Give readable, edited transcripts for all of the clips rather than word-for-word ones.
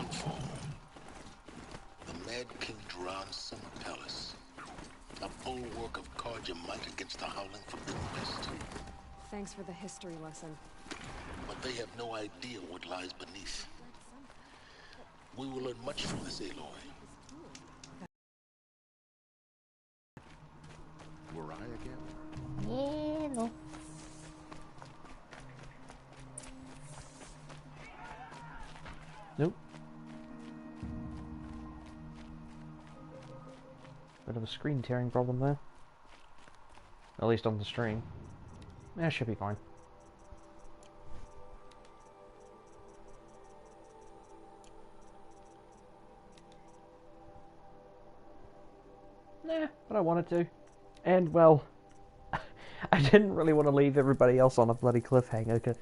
Sunfall. The Mad King Duran's summer palace. A bulwark of cards your might against the howling forbidden west. Thanks for the history lesson. But they have no idea what lies beneath. We will learn much from this, Aloy. Were I again? Yeah, no. Nope. Bit of a screen tearing problem there. At least on the stream. Yeah, should be fine. Nah, but I wanted to. And, well, I didn't really want to leave everybody else on a bloody cliffhanger.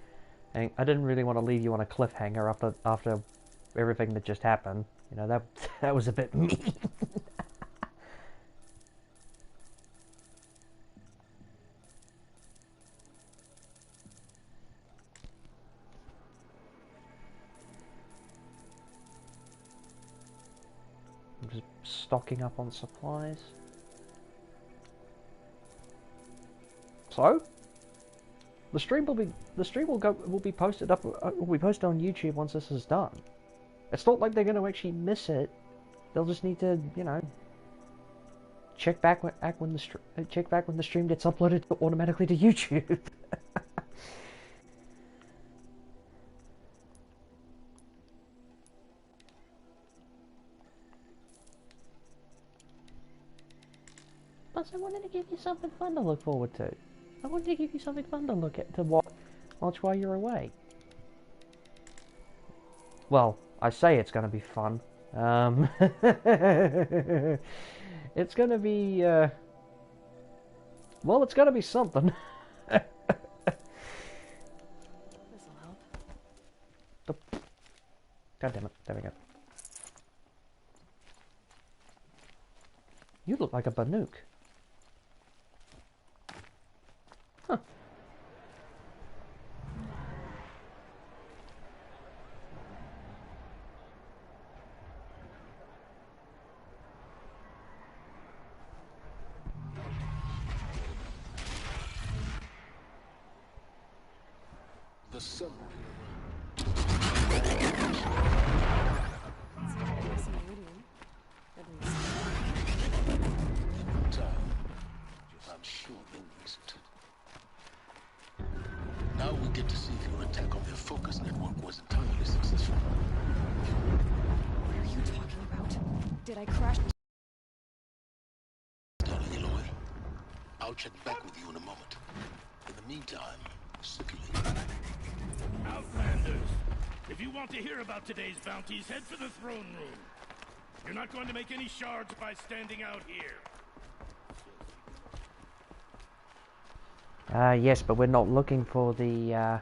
And I didn't really want to leave you on a cliffhanger after everything that just happened. You know, that was a bit mean. I'm just stocking up on supplies. So, the stream will be posted on YouTube once this is done. It's not like they're going to actually miss it. They'll just need to, you know, check back when the stream gets uploaded automatically to YouTube. Plus, I wanted to give you something fun to look forward to. I wanted to give you something fun to watch while you're away. Well, I say it's going to be fun. It's going to be, well, it's going to be something. This'll help. God damn it. There we go. You look like a Banuk. Huh. The sun. I'm sure they missed. Now we get to see if your attack on their focus network was entirely successful. What are you talking about? Did I crash? Darling Aloy, I'll check back with you in a moment. In the meantime, circulate. Outlanders, if you want to hear about today's bounties, head for the throne room. You're not going to make any shards by standing out here. Yes, but we're not looking for the, we're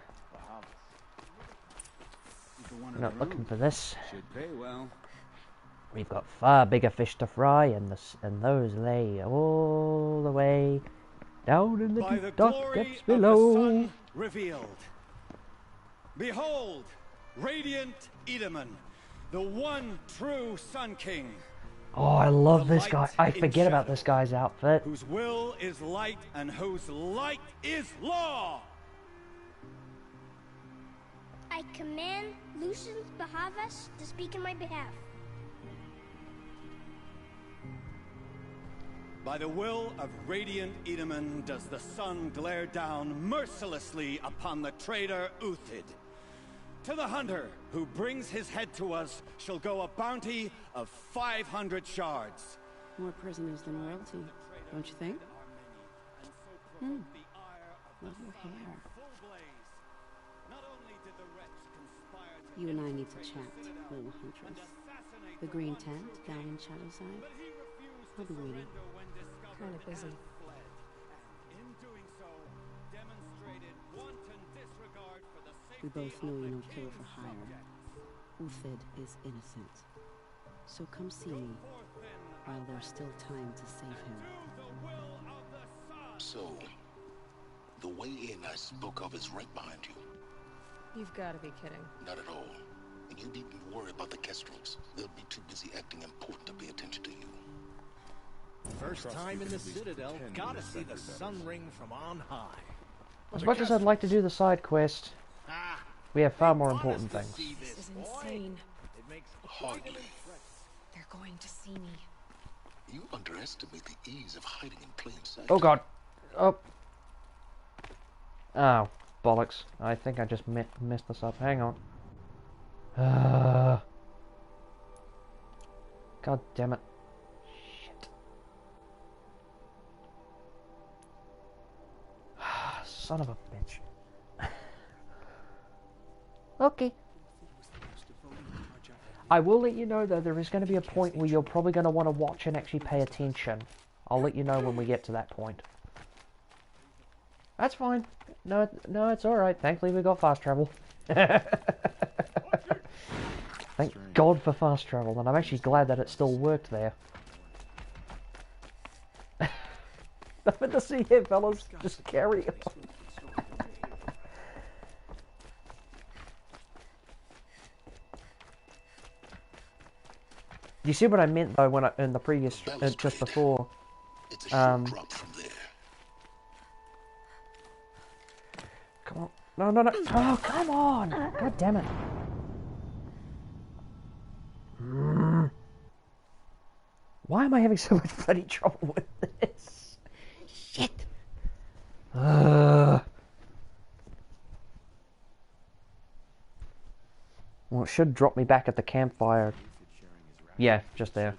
not looking for this. Should pay well. We've got far bigger fish to fry, and those lay all the way down in the deep dark depths below. The sun revealed. Behold, radiant Edaman, the one true Sun King. Oh, I love this guy. I forget about this guy's outfit. Whose will is light and whose light is law. I command Lucius Bahavas to speak in my behalf. By the will of radiant Edaman does the sun glare down mercilessly upon the traitor Uthid. To the hunter who brings his head to us shall go a bounty of 500 shards. More prisoners than royalty, don't you think? Love your hair. You and I need to chat, little huntress. The green tent down in Shadowside. I'll be waiting. Kind of busy. We both know you're no killer for hire. Uthid is innocent. So come see me while there's still time to save him. So, the way in I spoke of is right behind you. You've got to be kidding. Not at all. And you needn't worry about the Kestrels. They'll be too busy acting important to pay attention to you. First time in the Citadel, gotta see the sun ring from on high. As much as I'd like to do the side quest, we have far more important things. This is insane. Hardly. They're going to see me. You underestimate the ease of hiding in plain sight. Oh god. Oh. Oh, bollocks. I think I just messed this up. Hang on. God damn it. Shit. Son of a bitch. Okay. I will let you know though, there is going to be a point where you're probably going to want to watch and actually pay attention. I'll let you know when we get to that point. That's fine. No, it's alright. Thankfully we got fast travel. Thank God for fast travel, and I'm actually glad that it still worked there. Nothing to see here, fellas. Just carry on. You see what I meant though when in the previous just before? It's a short drop from there. Come on. No. Oh, come on. God damn it. Why am I having so much bloody trouble with this? Shit. Well, it should drop me back at the campfire. Yeah, just there.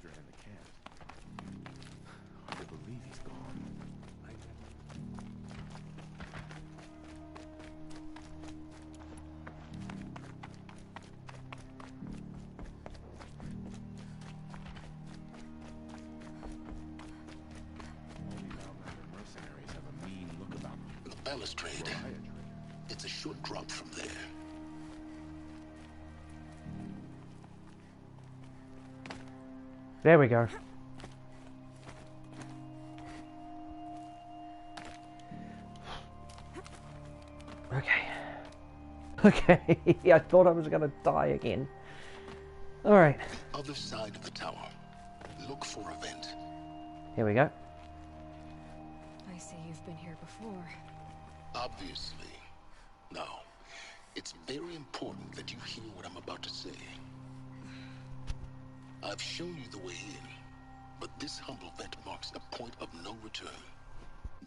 The balustrade. It's a short drop from there. There we go. Okay. Okay, I thought I was gonna die again. Alright. Other side of the tower. Look for a vent. Here we go. I see you've been here before. Obviously. Now, it's very important that you hear what I'm about to say. I've shown you the way in, but this humble vent marks a point of no return.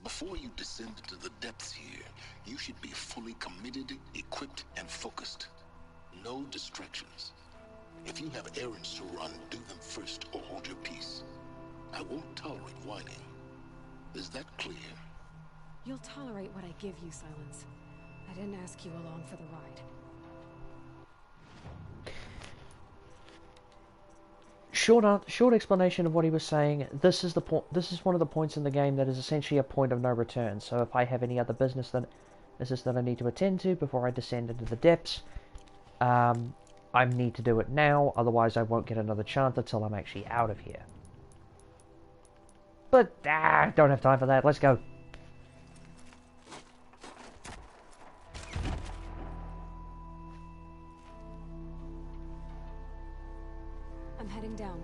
Before you descend into the depths here, you should be fully committed, equipped, and focused. No distractions. If you have errands to run, do them first or hold your peace. I won't tolerate whining. Is that clear? You'll tolerate what I give you, Silence. I didn't ask you along for the ride. Short explanation of what he was saying. This is the point. This is one of the points in the game that is essentially a point of no return. So if I have any other business that I need to attend to before I descend into the depths, I need to do it now. Otherwise, I won't get another chance until I'm actually out of here. But don't have time for that. Let's go. I'm heading down.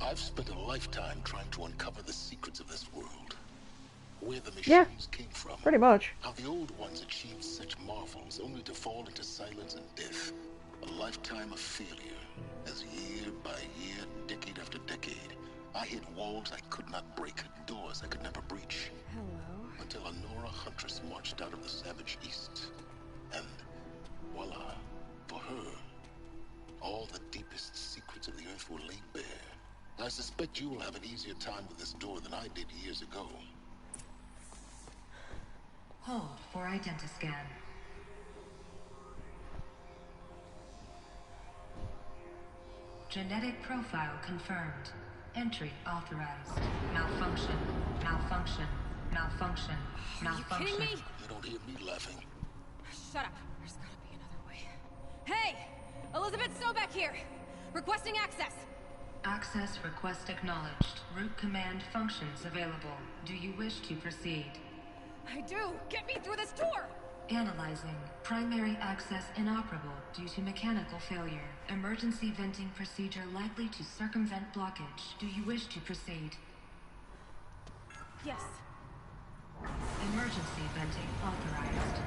I've spent a lifetime trying to uncover the secrets of this world. Where the machines came from. Pretty much. How the old ones achieved such marvels only to fall into silence and death. A lifetime of failure. As year by year, decade after decade, I hit walls I could not break, doors I could never breach. Hello. Until a Nora huntress marched out of the savage east. And voila, for her, all the deepest secrets of the earth were laid bare. I suspect you will have an easier time with this door than I did years ago. Hold for identiscan. Genetic profile confirmed. Entry authorized. Malfunction. Malfunction. Malfunction. Malfunction. Are you kidding me? You don't hear me laughing. Shut up. There's gotta be another way. Hey! Elizabeth Sobek here! Requesting access! Access request acknowledged. Root command functions available. Do you wish to proceed? I do! Get me through this door! Analyzing. Primary access inoperable due to mechanical failure. Emergency venting procedure likely to circumvent blockage. Do you wish to proceed? Yes. Emergency venting authorized.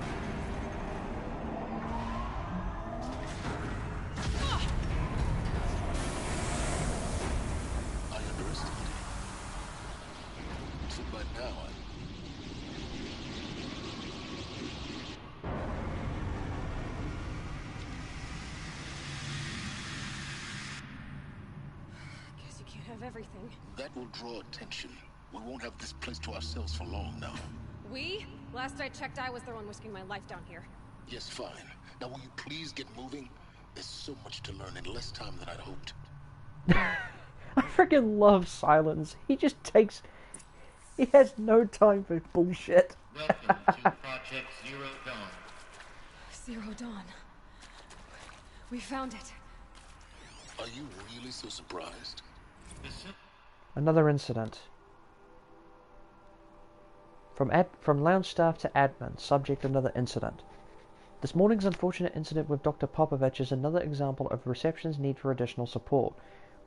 I underestimated. So by now, Guess you can't have everything. that will draw attention. We won't have this place to ourselves for long now. We? Last I checked, I was the one risking my life down here. Yes, fine. Now will you please get moving? There's so much to learn in less time than I'd hoped. I freaking love Silence. He just takes... He has no time for bullshit. Welcome to Project Zero Dawn. Zero Dawn. We found it. Are you really so surprised? Another incident. From lounge staff to admin, subject another incident. This morning's unfortunate incident with Dr. Popovich is another example of reception's need for additional support.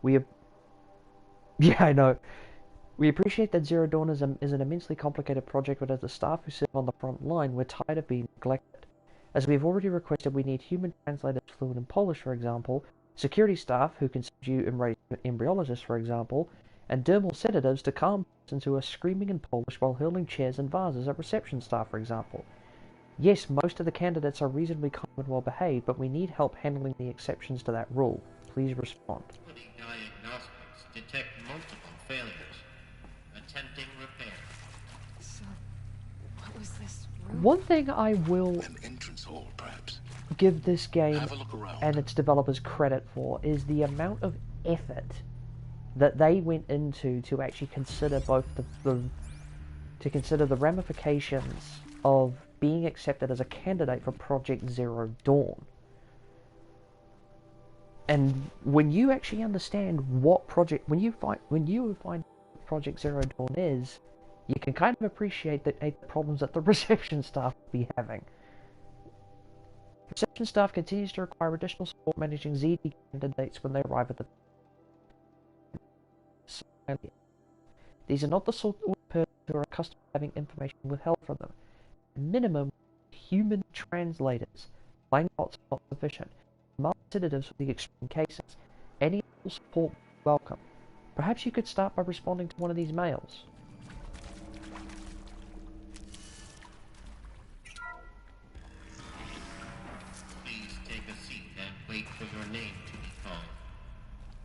Yeah, I know. We appreciate that Zero Dawn is an immensely complicated project, but as the staff who serve on the front line, we're tired of being neglected. As we have already requested, we need human translators fluent in Polish, for example, security staff who can subdue embryologists, for example, and dermal sedatives to calm persons who are screaming in Polish while hurling chairs and vases at reception staff, for example. Yes, most of the candidates are reasonably calm and well behaved, but we need help handling the exceptions to that rule. Please respond. Diagnostics detect multiple failures. Attempting repair. So, what was this room? One thing I will An entrance hall, perhaps. give this game Have a look around. and its developers credit for is the amount of effort that they went into to actually consider both to consider the ramifications of being accepted as a candidate for Project Zero Dawn. And when you actually understand what when you find Project Zero Dawn is, you can kind of appreciate the problems that the reception staff will be having. Reception staff continues to require additional support managing ZD candidates when they arrive at the... These are not the sort of persons who are accustomed to having information withheld from them. At minimum, human translators. Plain bots are not sufficient. Mild sedatives for the extreme cases. Any support welcome. Perhaps you could start by responding to one of these mails. Please take a seat and wait for your name to be called.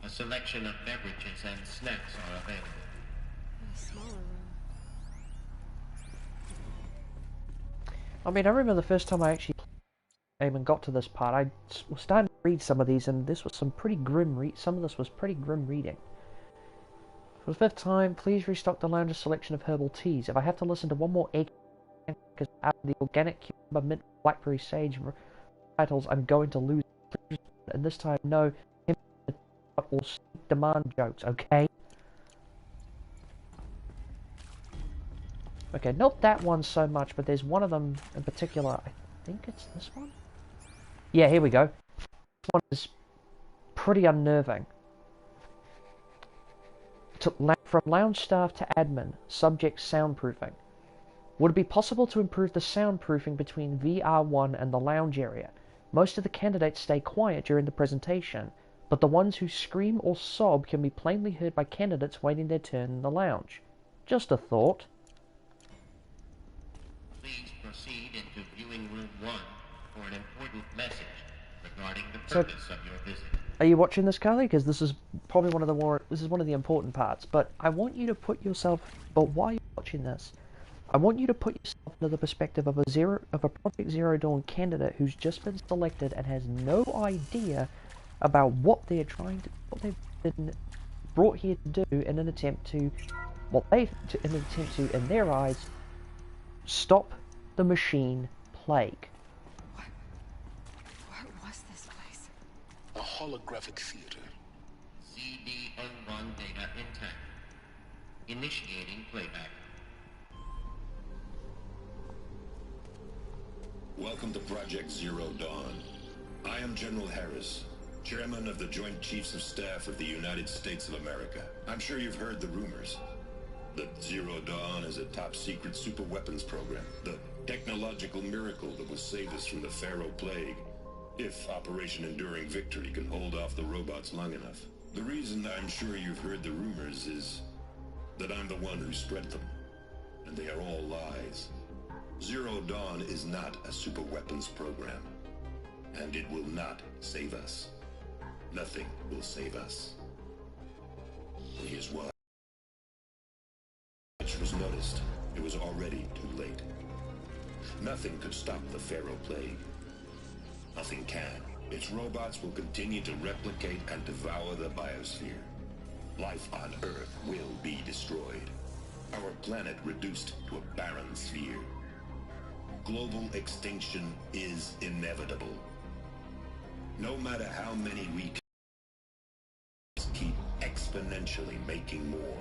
A selection of beverages and snacks are available. A smaller room. I mean, I remember the first time I actually came and got to this part, I was starting to read some of these, and this was some pretty grim some of this was pretty grim reading. For the fifth time, please restock the lounge's selection of herbal teas. If I have to listen to one more egg because out of the organic cucumber, mint, blackberry, sage titles, I'm going to lose. And this time, no, him or demand jokes, okay? Okay, not that one so much, but there's one of them in particular. I think it's this one? Yeah, here we go. This one is pretty unnerving. From lounge staff to admin, subject soundproofing. Would it be possible to improve the soundproofing between VR1 and the lounge area? Most of the candidates stay quiet during the presentation, but the ones who scream or sob can be plainly heard by candidates waiting their turn in the lounge. Just a thought. Please proceed into viewing room 1 for an important message regarding the purpose of your visit. Are you watching this, Carly? Because this is probably one of the important parts. But I want you to put yourself. But while you're watching this, I want you to put yourself into the perspective of a Project Zero Dawn candidate who's just been selected and has no idea about what they've been brought here to do in an attempt to, in their eyes, stop the machine plague. What was this place? A holographic theater. CD01 data intact. Initiating playback. Welcome to Project Zero Dawn. I am General Harris, Chairman of the Joint Chiefs of Staff of the United States of America. I'm sure you've heard the rumors that Zero Dawn is a top-secret superweapons program, the technological miracle that will save us from the Pharaoh Plague, if Operation Enduring Victory can hold off the robots long enough. The reason I'm sure you've heard the rumors is that I'm the one who spread them, and they are all lies. Zero Dawn is not a superweapons program, and it will not save us. Nothing will save us. Here's why. It was noticed. It was already too late. Nothing could stop the Pharaoh Plague. Nothing can. Its robots will continue to replicate and devour the biosphere. Life on Earth will be destroyed. Our planet reduced to a barren sphere. Global extinction is inevitable. No matter how many we keep exponentially making more.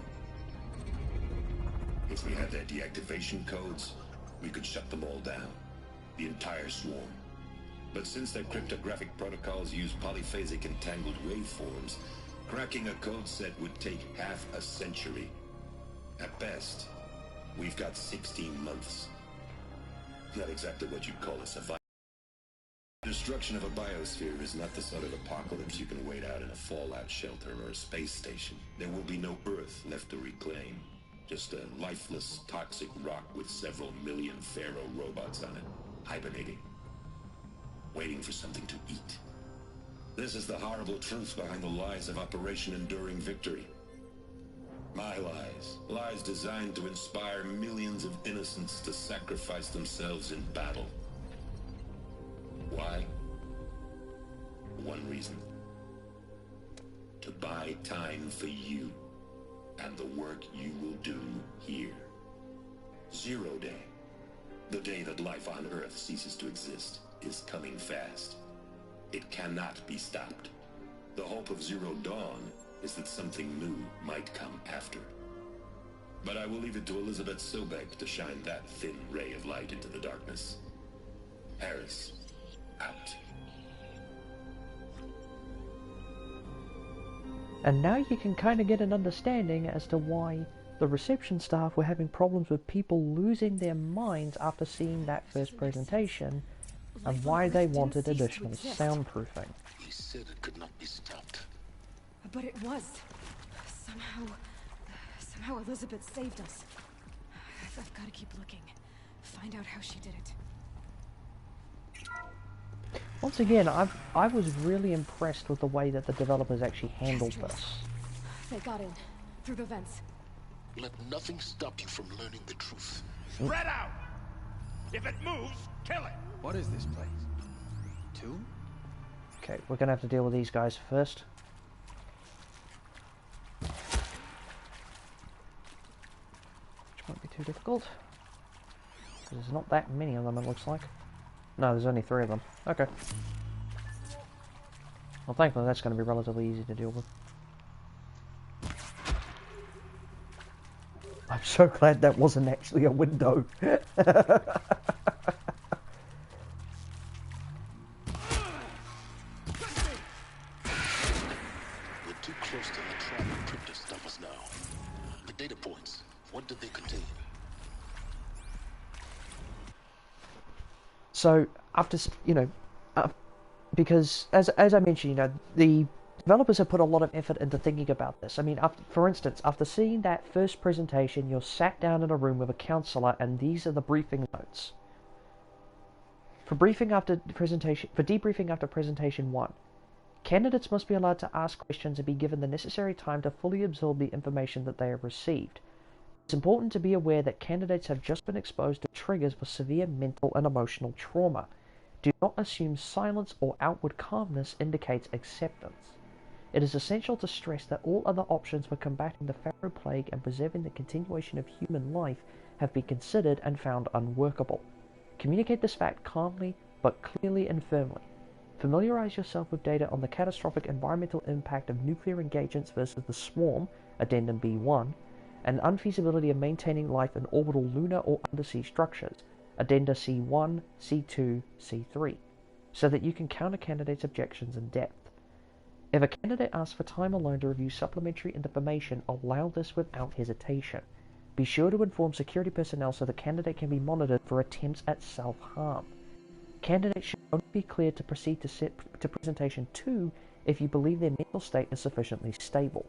If we had their deactivation codes, we could shut them all down. The entire swarm. But since their cryptographic protocols use polyphasic entangled waveforms, cracking a code set would take half a century. At best, we've got 16 months. Not exactly what you'd call a survival. Destruction of a biosphere is not the sort of apocalypse you can wait out in a fallout shelter or a space station. There will be no Earth left to reclaim. Just a lifeless, toxic rock with several million Pharaoh robots on it, hibernating, waiting for something to eat. This is the horrible truth behind the lies of Operation Enduring Victory. My lies. Lies designed to inspire millions of innocents to sacrifice themselves in battle. Why? One reason. To buy time for you and the work you will do here. Zero Day, the day that life on Earth ceases to exist, is coming fast. It cannot be stopped. The hope of Zero Dawn is that something new might come after. But I will leave it to Elizabeth Sobek to shine that thin ray of light into the darkness. Harris, out. And now you can kind of get an understanding as to why the reception staff were having problems with people losing their minds after seeing that first presentation, and why they wanted additional soundproofing. He said it could not be stopped. But it was. Somehow Elizabeth saved us. I've got to keep looking. Find out how she did it. Once again, I was really impressed with the way that the developers actually handled this. They got in. Through the vents. Let nothing stop you from learning the truth. Spread out! If it moves, kill it! What is this place? Two? Okay, we're gonna have to deal with these guys first. Which won't be too difficult. There's not that many of them, it looks like. No, there's only 3 of them. Okay. Well, thankfully that's going to be relatively easy to deal with. I'm so glad that wasn't actually a window. We're too close to the trap and crypt to stop us now. The data points, what did they contain? So, after, you know, because, as I mentioned, you know, the developers have put a lot of effort into thinking about this. I mean, for instance, after seeing that first presentation, you're sat down in a room with a counselor, and these are the briefing notes. For debriefing after presentation 1, candidates must be allowed to ask questions and be given the necessary time to fully absorb the information that they have received. It's important to be aware that candidates have just been exposed to triggers for severe mental and emotional trauma. Do not assume silence or outward calmness indicates acceptance. It is essential to stress that all other options for combating the Pharaoh Plague and preserving the continuation of human life have been considered and found unworkable. Communicate this fact calmly but clearly and firmly. Familiarize yourself with data on the catastrophic environmental impact of nuclear engagements versus the swarm, Addendum B1, and unfeasibility of maintaining life in orbital lunar or undersea structures. Addenda C1, C2, C3, so that you can counter candidates' objections in depth. If a candidate asks for time alone to review supplementary information, allow this without hesitation. Be sure to inform security personnel so the candidate can be monitored for attempts at self-harm. Candidates should only be cleared to proceed to presentation 2 if you believe their mental state is sufficiently stable.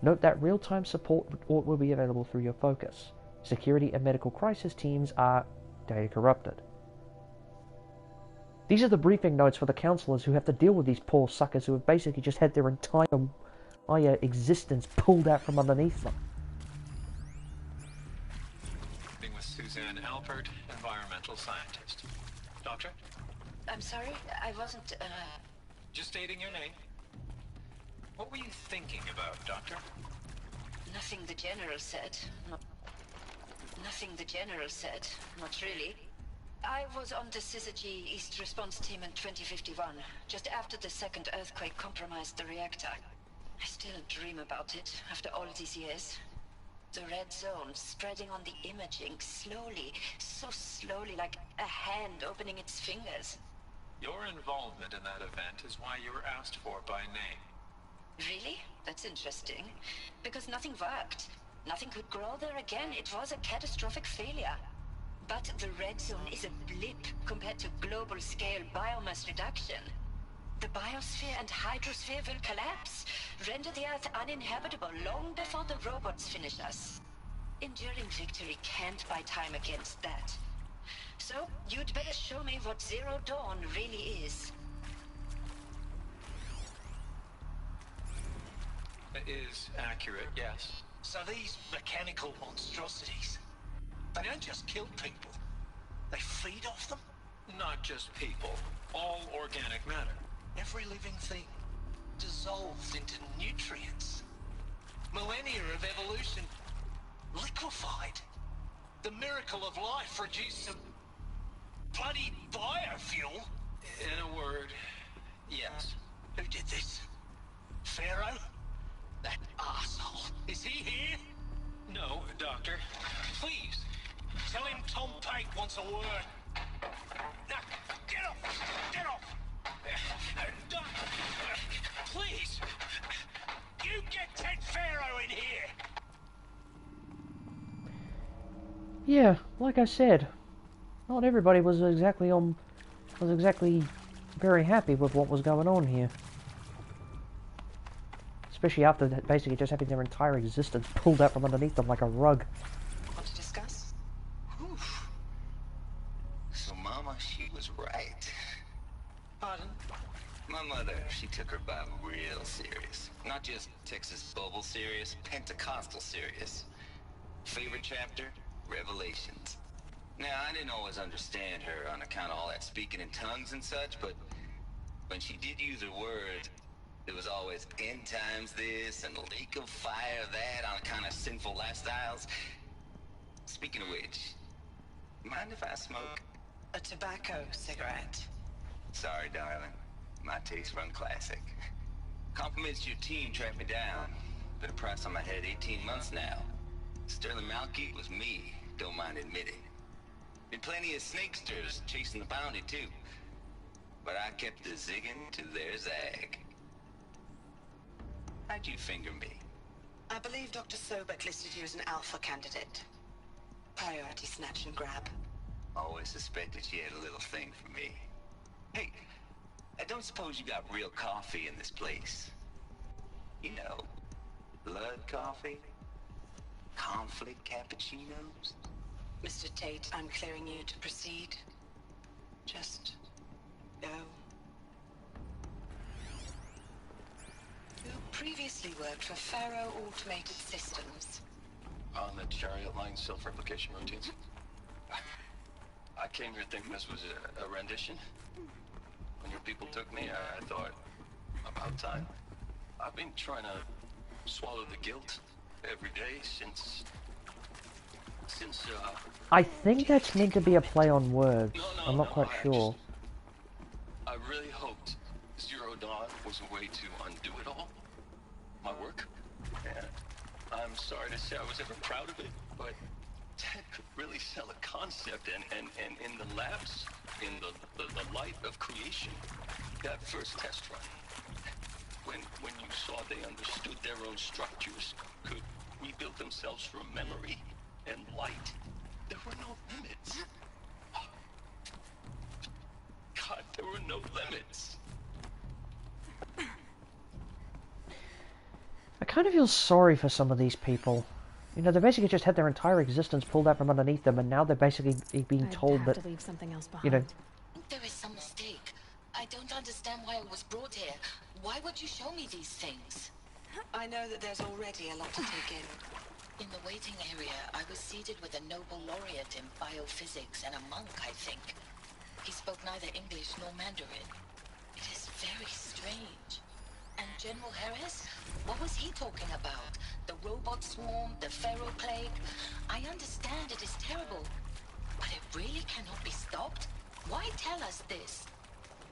Note that real-time support will be available through your focus. Security and medical crisis teams are data corrupted. These are the briefing notes for the counselors who have to deal with these poor suckers who have basically just had their entire existence pulled out from underneath them. With Suzanne Alpert, environmental scientist. Doctor? I'm sorry, I wasn't, Just stating your name. What were you thinking about, Doctor? Nothing the General said. Nothing the General said. Not really. I was on the Syzygy East Response Team in 2051, just after the second earthquake compromised the reactor. I still dream about it, after all these years. The red zone spreading on the imaging, slowly, so slowly, like a hand opening its fingers. Your involvement in that event is why you were asked for by name. Really? That's interesting. Because nothing worked. Nothing could grow there again. It was a catastrophic failure. But the red zone is a blip compared to global-scale biomass reduction. The biosphere and hydrosphere will collapse, render the Earth uninhabitable long before the robots finish us. Enduring victory can't buy time against that. So, you'd better show me what Zero Dawn really is. It is accurate, yes. So these mechanical monstrosities, they don't just kill people, they feed off them? Not just people, all organic matter. Every living thing dissolves into nutrients. Millennia of evolution liquefied. The miracle of life reduced to bloody biofuel. In a word, yes. Who did this? Pharaoh? That arsehole. Is he here? No, Doctor. Please, tell him Tom Pate wants a word. Now, get off! Get off! Doctor, please! You get Ted Pharaoh in here! Yeah, like I said, not everybody was exactly very happy with what was going on here. Especially after basically just having their entire existence pulled out from underneath them like a rug. Want to discuss? Oof. So Mama, she was right. Pardon? My mother, she took her Bible real serious. Not just Texas Bible serious, Pentecostal serious. Favorite chapter? Revelations. Now, I didn't always understand her on account of all that speaking in tongues and such, but when she did use her words, there was always end times this and lake of fire that on account of sinful lifestyles. Speaking of which, mind if I smoke? A tobacco cigarette. Sorry, darling. My taste run classic. Compliments to your team tracked me down. Been a price on my head 18 months now. Sterling Malkeet was me, don't mind admitting. Been plenty of snakesters chasing the bounty too. But I kept the zigging to their zag. How'd you finger me? I believe Dr. Sobek listed you as an alpha candidate. Priority snatch and grab. Always suspected she had a little thing for me. Hey, I don't suppose you got real coffee in this place? You know, blood coffee? Conflict cappuccinos? Mr. Tate, I'm clearing you to proceed. Just go. You previously worked for Pharaoh Automated Systems. On the Chariot Line self-replication routines. I came here thinking this was a rendition. When your people took me, I thought, about time. I've been trying to swallow the guilt every day since I think that's meant to be a play on words. No, I'm not quite sure. I really hoped Zero Dawn was a way to undo it all. My work. And I'm sorry to say I was ever proud of it, but Ted could really sell a concept, and in the labs, in the light of creation, that first test run, when you saw they understood their own structures, could rebuild themselves from memory and light, there were no limits. God, there were no limits. I kind of feel sorry for some of these people. You know, they basically just had their entire existence pulled out from underneath them, and now they're basically being told that, to leave something else behind. you know... There is some mistake. I don't understand why I was brought here. Why would you show me these things? I know that there's already a lot to take in. In the waiting area, I was seated with a Nobel laureate in biophysics and a monk, I think. He spoke neither English nor Mandarin. It is very strange. And General Harris? What was he talking about? The robot swarm, the pharaoh plague? I understand it is terrible, but it really cannot be stopped? Why tell us this?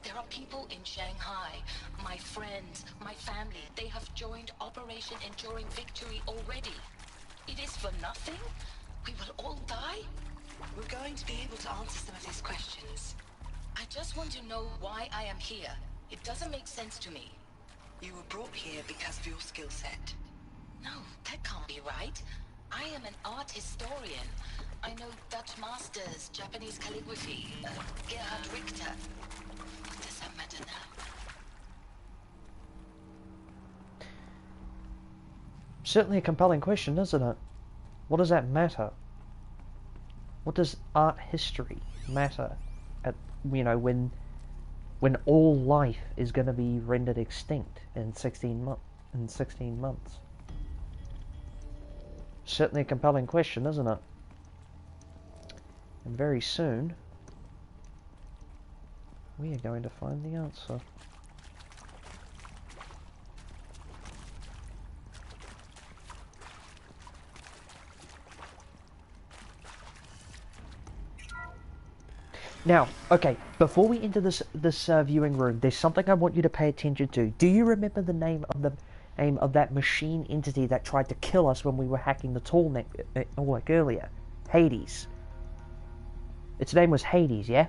There are people in Shanghai, my friends, my family. They have joined Operation Enduring Victory already. It is for nothing? We will all die? We're going to be able to answer some of these questions. I just want to know why I am here. It doesn't make sense to me. You were brought here because of your skill set. No, that can't be right. I am an art historian. I know Dutch masters, Japanese calligraphy, Gerhard Richter. What does that matter now? Certainly a compelling question, isn't it? What does that matter? What does art history matter at, you know, when all life is going to be rendered extinct in 16 months? Certainly a compelling question, isn't it? And very soon we are going to find the answer. Now, okay, before we enter this viewing room, there's something I want you to pay attention to. Do you remember the name of that machine entity that tried to kill us when we were hacking the tall neck like earlier? Hades. Its name was Hades, yeah?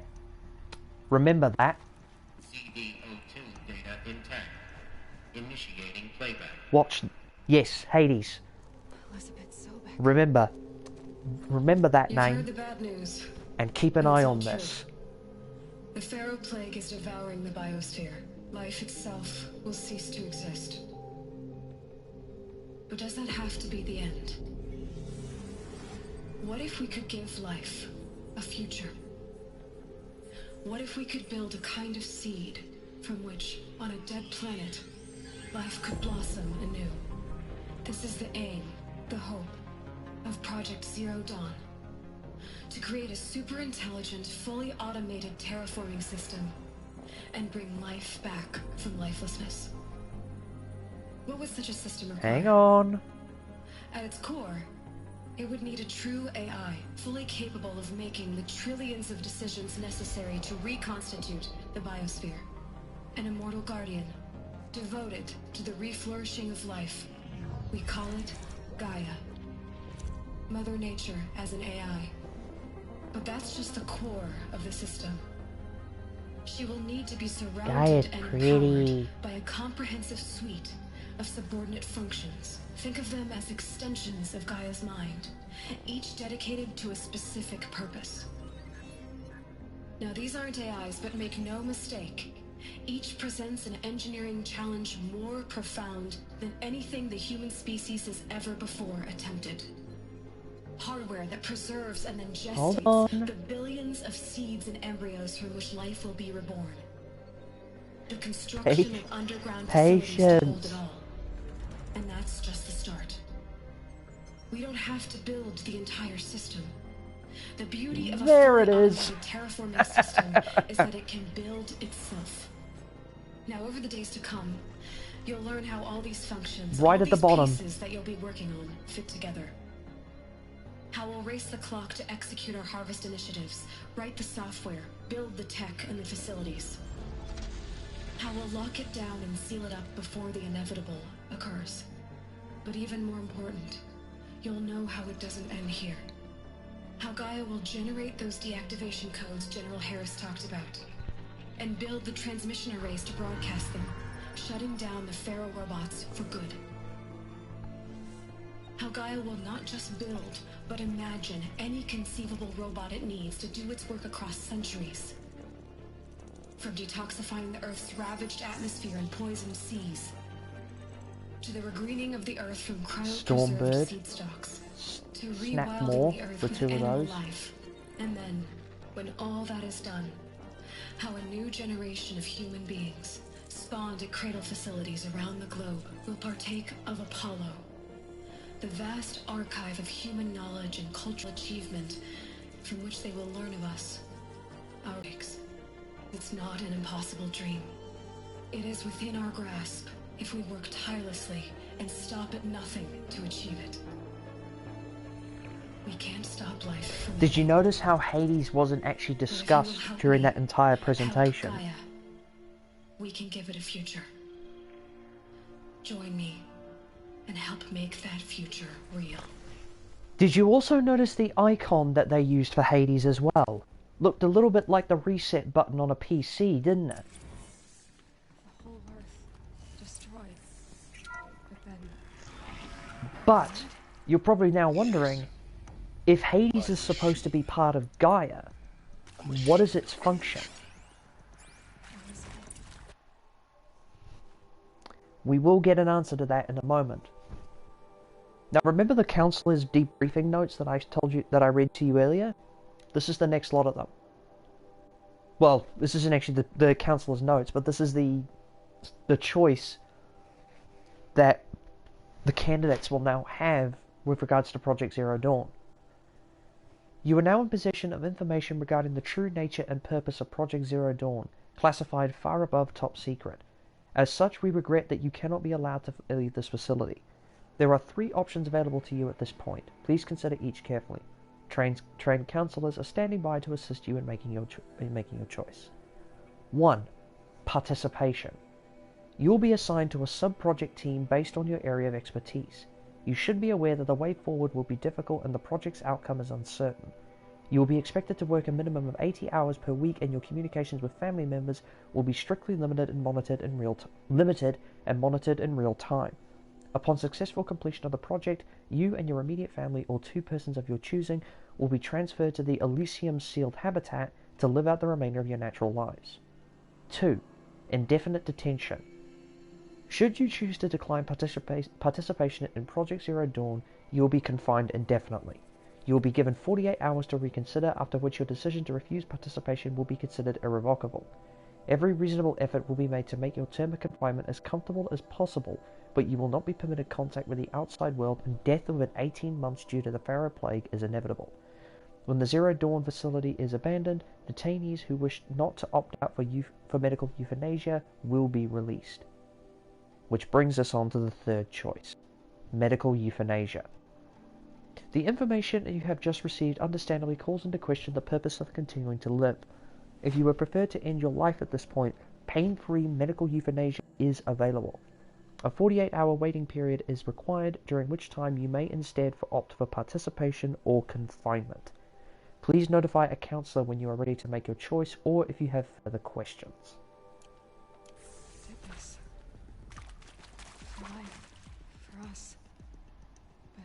Remember that? CD02 data intact. Initiating playback. Watch. Yes, Hades. Remember that You've name. heard the bad news. And keep an eye on this. The Pharaoh Plague is devouring the biosphere. Life itself will cease to exist. But does that have to be the end? What if we could give life a future? What if we could build a kind of seed from which, on a dead planet, life could blossom anew? This is the aim, the hope, of Project Zero Dawn. To create a super-intelligent, fully automated terraforming system and bring life back from lifelessness. What would such a system require? Hang on. At its core, it would need a true AI, fully capable of making the trillions of decisions necessary to reconstitute the biosphere. An immortal guardian, devoted to the reflourishing of life. We call it Gaia. Mother Nature as an AI. But that's just the core of the system. She will need to be surrounded and empowered by a comprehensive suite of subordinate functions. Think of them as extensions of Gaia's mind, each dedicated to a specific purpose. Now, these aren't AIs, but make no mistake, each presents an engineering challenge more profound than anything the human species has ever before attempted. Hardware that preserves and then gestates the billions of seeds and embryos from which life will be reborn. The construction of underground facilities to hold it all. And that's just the start. We don't have to build the entire system. The beauty of a terraforming system is that it can build itself. Now, over the days to come, you'll learn how all these functions, right at the bottom, pieces that you'll be working on, fit together. How we'll race the clock to execute our harvest initiatives, write the software, build the tech and the facilities. How we'll lock it down and seal it up before the inevitable occurs. But even more important, you'll know how it doesn't end here. How Gaia will generate those deactivation codes General Harris talked about, and build the transmission arrays to broadcast them, shutting down the Pharaoh robots for good. How Gaia will not just build, but imagine any conceivable robot it needs to do its work across centuries. From detoxifying the Earth's ravaged atmosphere and poisoned seas, to the regreening of the Earth from cryopreserved seed stocks, to rewilding the Earth with animal life. And then, when all that is done, how a new generation of human beings, spawned at cradle facilities around the globe, will partake of Apollo, the vast archive of human knowledge and cultural achievement from which they will learn of us, our makes. It's not an impossible dream. It is within our grasp if we work tirelessly and stop at nothing to achieve it. We can't stop life from... Did you notice how Hades wasn't actually discussed during that entire presentation? Gaia, we can give it a future. Join me and help make that future real. Did you also notice the icon that they used for Hades as well? Looked a little bit like the reset button on a PC, didn't it? The whole Earth destroyed. But then... But, you're probably now wondering, if Hades is supposed to be part of Gaia, what is its function? We will get an answer to that in a moment. Now remember the counselor's debriefing notes that I told you, that I read to you earlier? This is the next lot of them. Well, this isn't actually the counselor's notes, but this is the choice that the candidates will now have with regards to Project Zero Dawn. You are now in possession of information regarding the true nature and purpose of Project Zero Dawn, classified far above top secret. As such, we regret that you cannot be allowed to leave this facility. There are 3 options available to you at this point. Please consider each carefully. Trained counselors are standing by to assist you in making your choice. 1. Participation. You will be assigned to a sub-project team based on your area of expertise. You should be aware that the way forward will be difficult and the project's outcome is uncertain. You will be expected to work a minimum of 80 hours per week, and your communications with family members will be strictly limited and monitored in real time. Upon successful completion of the project, you and your immediate family or 2 persons of your choosing will be transferred to the Elysium sealed habitat to live out the remainder of your natural lives. 2. Indefinite detention. Should you choose to decline participation in Project Zero Dawn, you will be confined indefinitely. You will be given 48 hours to reconsider, after which your decision to refuse participation will be considered irrevocable. Every reasonable effort will be made to make your term of confinement as comfortable as possible, but you will not be permitted contact with the outside world, and death within 18 months due to the Pharaoh Plague is inevitable. When the Zero Dawn facility is abandoned, detainees who wish not to opt out for medical euthanasia will be released. Which brings us on to the 3rd choice, medical euthanasia. The information you have just received understandably calls into question the purpose of continuing to live. If you would prefer to end your life at this point, pain-free medical euthanasia is available. A 48-hour waiting period is required, during which time you may instead opt for participation or confinement. Please notify a counselor when you are ready to make your choice, or if you have further questions. Did this. For life. For us. But...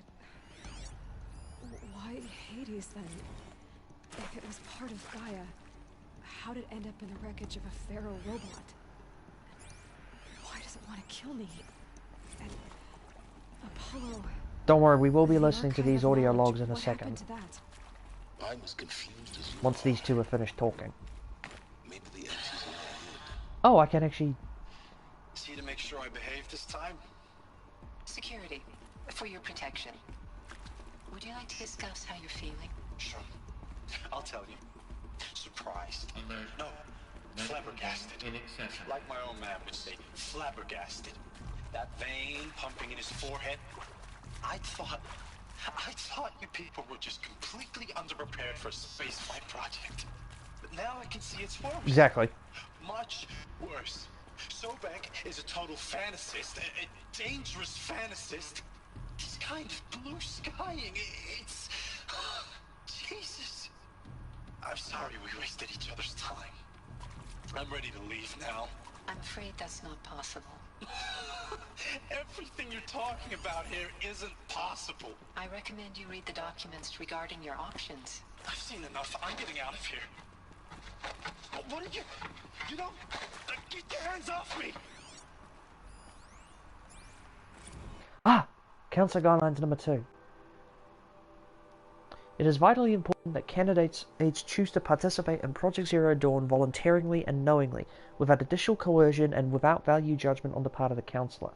why Hades then? If it was part of Gaia, how did it end up in the wreckage of a Pharaoh robot? Why does it want to kill me? And Apollo... Don't worry, we will be listening to these audio logs in a second. I was confused as once these 2 are finished talking. Maybe the answers in my head. Oh, I can actually... See to make sure I behave this time? Security, for your protection. Would you like to discuss how you're feeling? Sure. I'll tell you. Surprised. Alert. No. Flabbergasted. Inaccessible. Like my own man would say, flabbergasted. That vein pumping in his forehead. I thought you people were just completely underprepared for a spaceflight project. But now I can see it's worse. Exactly. Much worse. Sobek is a total fantasist, a dangerous fantasist. He's kind of blue skying. It's... Jesus! I'm sorry we wasted each other's time. I'm ready to leave now. I'm afraid that's not possible. Everything you're talking about here isn't possible. I recommend you read the documents regarding your options. I've seen enough. I'm getting out of here. What are you... You don't... Get your hands off me! Ah! Council Guidelines number 2. It is vitally important that candidates each choose to participate in Project Zero Dawn voluntarily and knowingly, without additional coercion and without value judgment on the part of the councillor.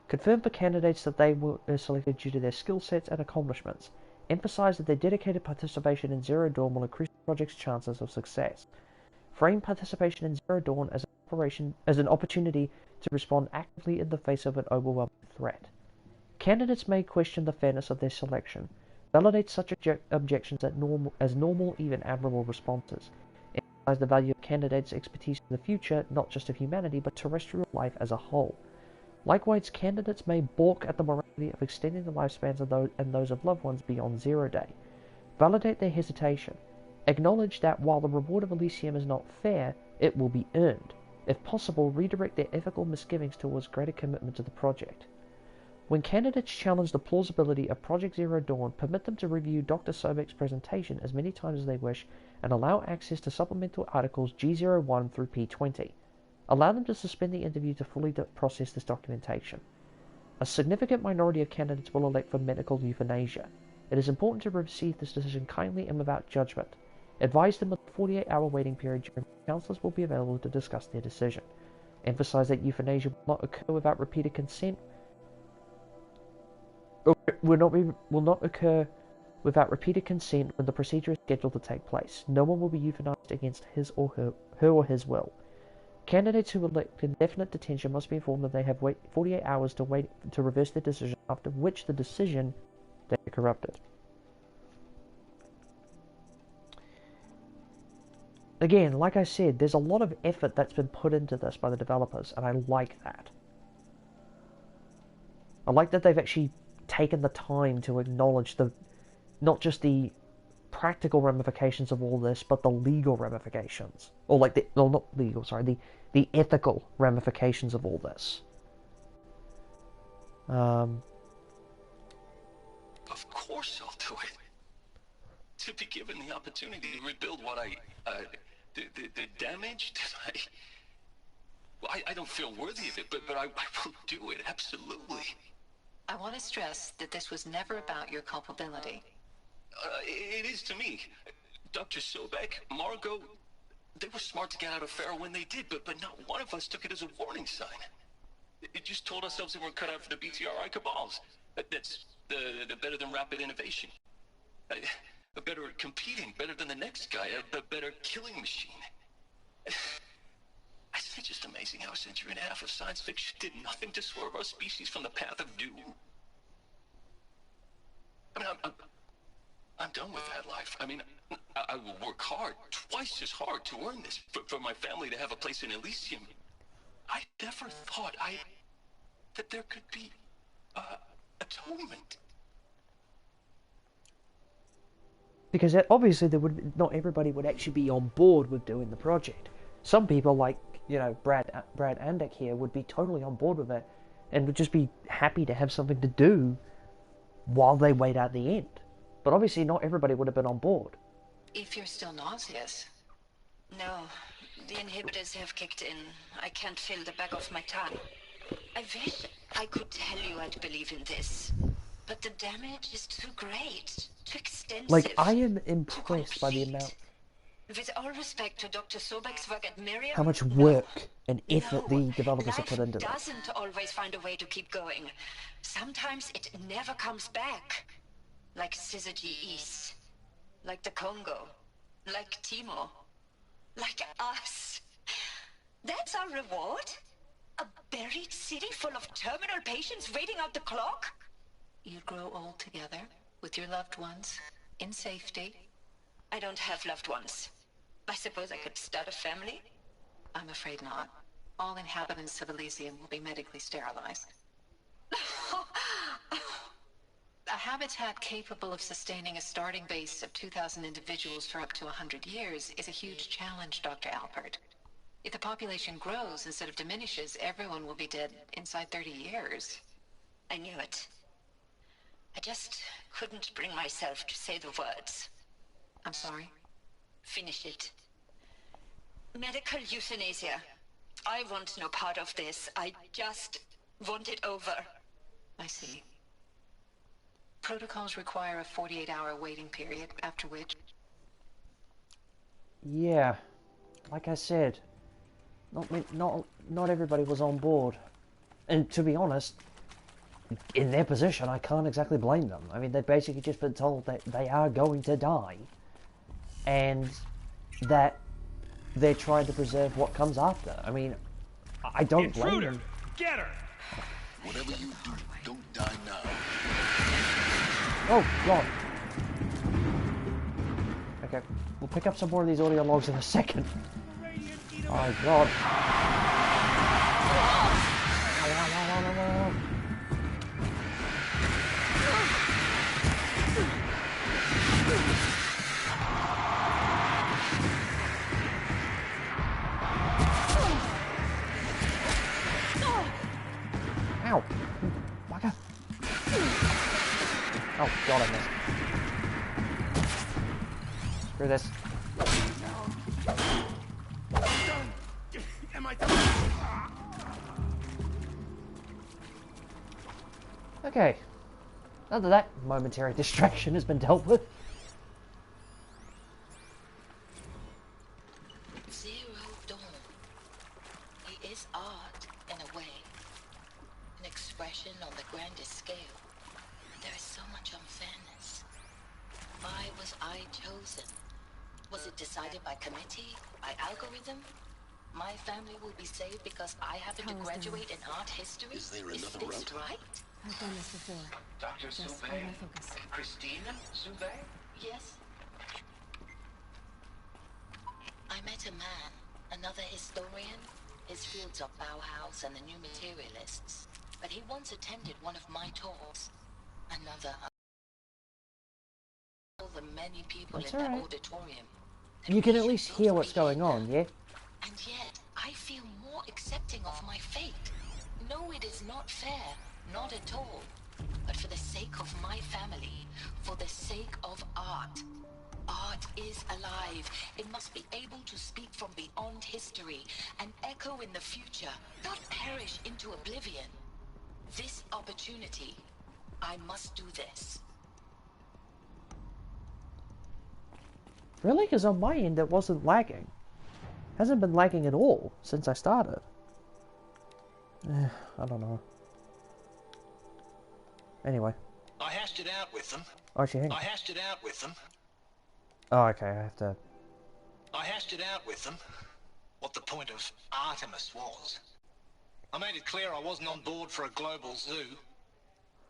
Confirm for candidates that they were selected due to their skill sets and accomplishments. Emphasize that their dedicated participation in Zero Dawn will increase the project's chances of success. Frame participation in Zero Dawn as an opportunity to respond actively in the face of an overwhelming threat. Candidates may question the fairness of their selection. Validate such objections as normal, even admirable responses. Emphasize the value of candidates' expertise in the future, not just of humanity, but terrestrial life as a whole. Likewise, candidates may balk at the morality of extending the lifespans of those of loved ones beyond 0 day. Validate their hesitation. Acknowledge that while the reward of Elysium is not fair, it will be earned. If possible, redirect their ethical misgivings towards greater commitment to the project. When candidates challenge the plausibility of Project Zero Dawn, permit them to review Dr. Sobek's presentation as many times as they wish and allow access to supplemental articles G01 through P20. Allow them to suspend the interview to fully process this documentation. A significant minority of candidates will elect for medical euthanasia. It is important to receive this decision kindly and without judgment. Advise them of the 48-hour waiting period during which counsellors will be available to discuss their decision. Emphasize that euthanasia will not occur without repeated consent will not occur without repeated consent when the procedure is scheduled to take place. No one will be euthanized against his or her or his will. Candidates who elect indefinite detention must be informed that they have 48 hours to reverse their decision, after which the decision they are corrupted. Again, like I said, there's a lot of effort that's been put into this by the developers, and I like that. I like that they've actually taken the time to acknowledge not just the practical ramifications of all this, but the legal ramifications. Or not legal, sorry, the ethical ramifications of all this. Of course I'll do it. To be given the opportunity to rebuild what the damage that I don't feel worthy of it, but I will do it, absolutely. I want to stress that this was never about your culpability. It is to me. Dr. Sobek, Margot, they were smart to get out of Pharaoh when they did, but not one of us took it as a warning sign. It just told ourselves that we're cut out for the BTRI cabals. That's the better than rapid innovation. Better at competing, better than the next guy, a better killing machine. It's just amazing how a century and a half of science fiction did nothing to swerve our species from the path of doom. I mean, I'm done with that life. I mean, I will work hard, twice as hard to earn this, for my family to have a place in Elysium. I never thought that there could be atonement. Because obviously not everybody would actually be on board with doing the project. Some people, like, you know, Brad Andek here, would be totally on board with it and would just be happy to have something to do while they wait out the end. But obviously not everybody would have been on board. If you're still nauseous. No, the inhibitors have kicked in. I can't feel the back of my tongue. I wish I could tell you I'd believe in this. But the damage is too great, too extensive. Like, I am impressed by the amount... With all respect to Dr. Sobek's work at Miriam... How much work and effort the developers have put into this. Life doesn't always find a way to keep going. Sometimes it never comes back. Like Syzygy East. Like the Congo. Like Timor. Like us. That's our reward? A buried city full of terminal patients waiting out the clock? You grow old together, with your loved ones, in safety. I don't have loved ones. I suppose I could start a family? I'm afraid not. All inhabitants of Elysium will be medically sterilized. I habitat capable of sustaining a starting base of 2,000 individuals for up to 100 years is a huge challenge, Dr. Alpert. If the population grows instead of diminishes, everyone will be dead inside 30 years. I knew it. I just couldn't bring myself to say the words. I'm sorry? Finish it. Medical euthanasia. I want no part of this. I just want it over. I see. Protocols require a 48-hour waiting period, after which... Yeah, like I said, not everybody was on board. And to be honest, in their position, I can't exactly blame them. I mean, they've basically just been told that they are going to die, and that they're trying to preserve what comes after. I mean, I don't blame them. Get her! Whatever you do, don't die now. Oh, God. Okay, we'll pick up some more of these audio logs in a second. Oh, God. Ow! Bugger! Oh, God, I missed. Screw this. Am I done? Okay. Now that that momentary distraction has been dealt with. Zero Dawn. He is art, in a way. An expression on the grandest scale. There is so much unfairness. Why was I chosen? Was it decided by committee? By algorithm? My family will be saved because I happen to graduate in art history? Is there Is another this route? right? I've done this before. Dr. Just Soubet? on my focus. Christina Soubet? Yes. I met a man, another historian. His fields are Bauhaus and the New Materialists. But he once attended one of my talks. Another. All the many people That's in the alright. auditorium. You can at least hear what's going on, yeah? And yet, I feel more accepting of my fate. No, it is not fair. Not at all. But for the sake of my family, for the sake of art. Art is alive. It must be able to speak from beyond history and echo in the future, not perish into oblivion. This opportunity, I must do this. Really? Because on my end it wasn't lagging. Hasn't been lagging at all since I started. I don't know. Anyway. I hashed it out with them. Oh, she hang. I hashed it out with them. Oh, okay. I have to. I hashed it out with them. What the point of Artemis was. I made it clear I wasn't on board for a global zoo.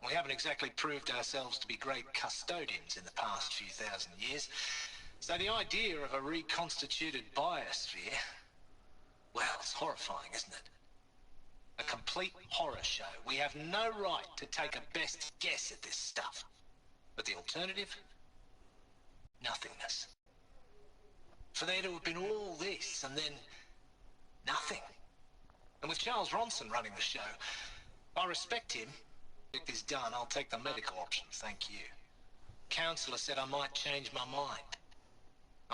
We haven't exactly proved ourselves to be great custodians in the past few thousand years. So the idea of a reconstituted biosphere, well, it's horrifying, isn't it? A complete horror show. We have no right to take a best guess at this stuff. But the alternative? Nothingness. For there to have been all this and then nothing. And with Charles Ronson running the show, I respect him. If this is done, I'll take the medical option, thank you. Counselor said I might change my mind.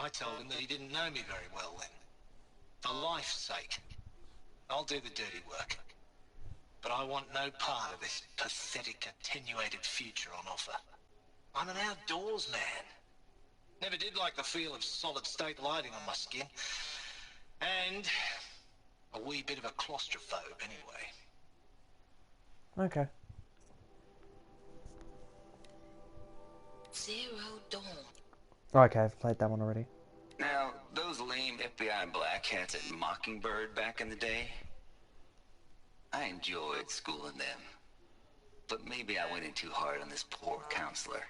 I told him that he didn't know me very well then. For life's sake, I'll do the dirty work. But I want no part of this pathetic, attenuated future on offer. I'm an outdoors man. Never did like the feel of solid-state lighting on my skin. And a wee bit of a claustrophobe, anyway. Okay. Zero Dawn. Okay, I've played that one already. Now, those lame FBI black hats at Mockingbird back in the day, I enjoyed schooling them. But maybe I went in too hard on this poor counselor.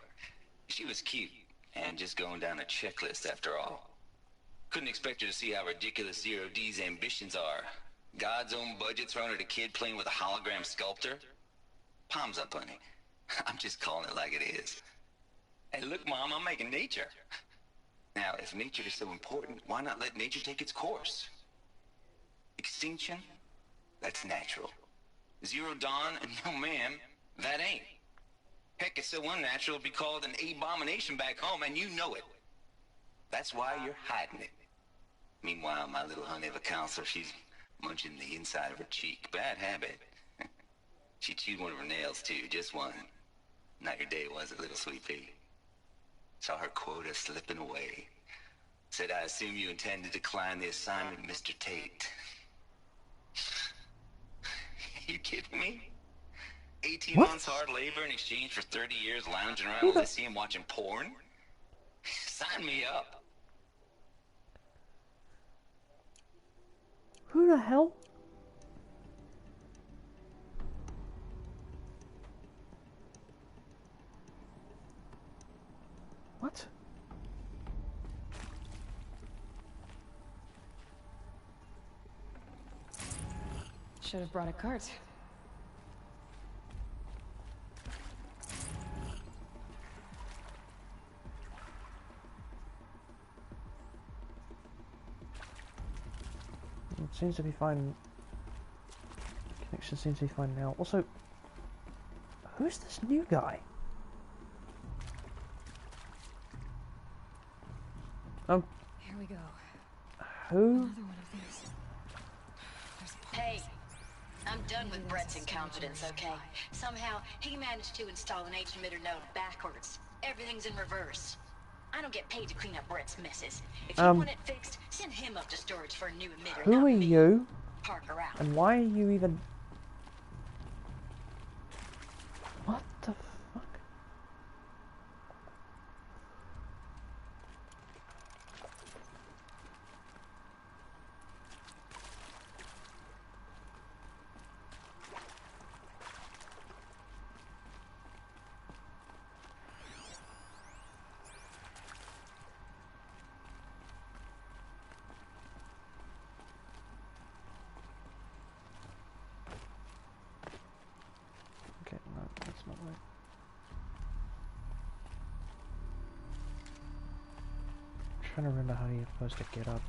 She was cute, and just going down a checklist after all. Couldn't expect her to see how ridiculous Zero D's ambitions are. God's own budget thrown at a kid playing with a hologram sculptor? Palms up, honey. I'm just calling it like it is. Hey, look, Mom, I'm making nature. Now, if nature is so important, why not let nature take its course? Extinction? That's natural. Zero dawn? No, ma'am, that ain't. Heck, it's so unnatural it'd be called an abomination back home, and you know it. That's why you're hiding it. Meanwhile, my little honey of a counselor, she's munching the inside of her cheek. Bad habit. She chewed one of her nails, too, just one. Not your day, was it, little sweet pea? Saw her quota slipping away. Said, I assume you intend to decline the assignment, Mr. Tate. You kidding me? 18 months hard labor in exchange for 30 years lounging around Elysium watching porn? Sign me up. Who the hell? What? Should have brought a cart. It seems to be fine. Connection seems to be fine now. Also, who's this new guy? Here we go. Who? Another one of these. Hey, I'm done with Brett's incompetence, okay? Somehow, he managed to install an H-emitter node backwards. Everything's in reverse. I don't get paid to clean up Brett's messes. If you want it fixed, send him up to storage for a new emitter. Who are you? Parker out. And why are you even... What the fuck? Okay, no, that's not right. I'm trying to remember how you're supposed to get up.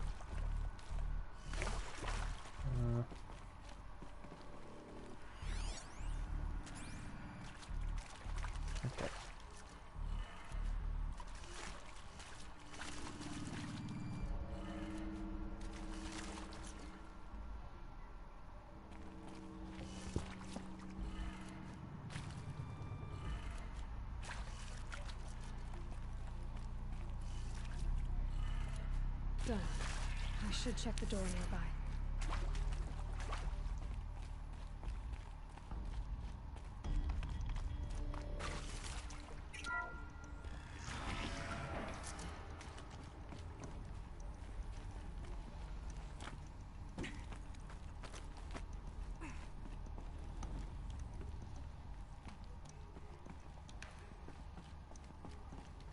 Okay. Done. I should check the door nearby.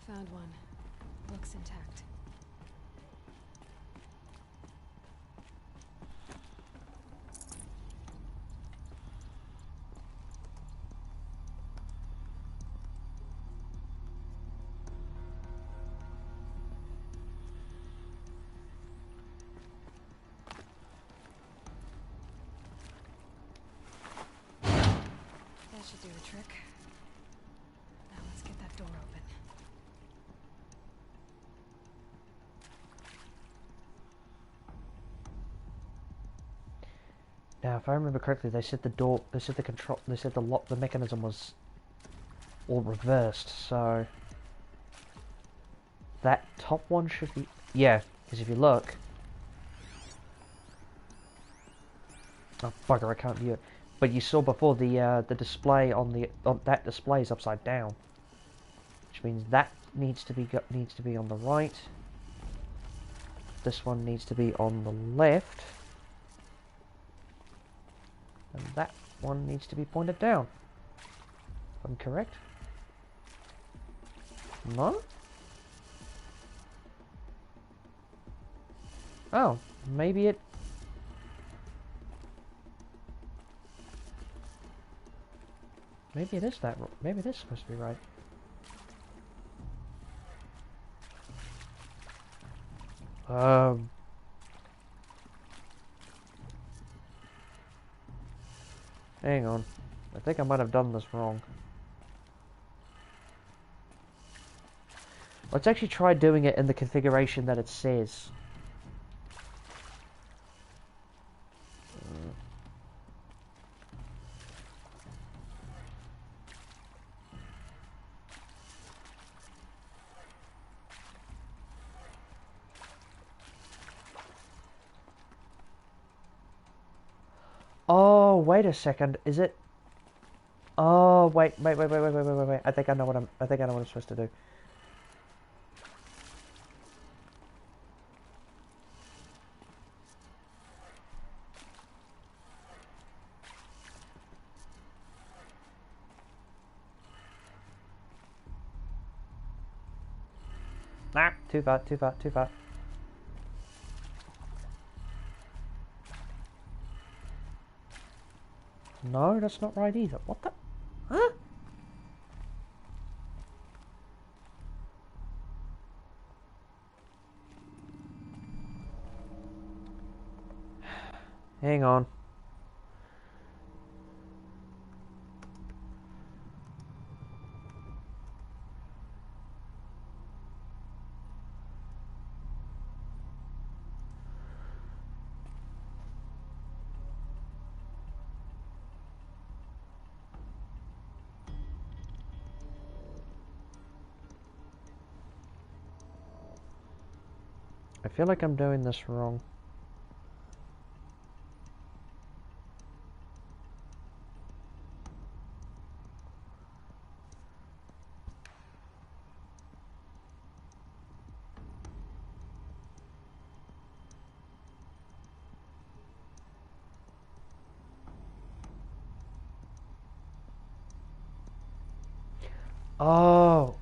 Found one. Looks intact. That should do the trick. Now let's get that door open. Now, if I remember correctly, they said the door, they said the control, they said the lock, the mechanism was all reversed, so that top one should be, yeah, because if you look, oh bugger, I can't view it, but you saw before the display on that display is upside down, which means that needs to be on the right. This one needs to be on the left. And that one needs to be pointed down. If I'm correct. No? Oh, maybe it... Maybe it is that. Maybe it is supposed to be right. Hang on. I think I might have done this wrong. Let's actually try doing it in the configuration that it says. Oh, wait a second. Is it? Oh, wait. I think I know what I'm supposed to do. Nah, too far. No, that's not right either. What the? Huh? Hang on. I feel like I'm doing this wrong. Oh,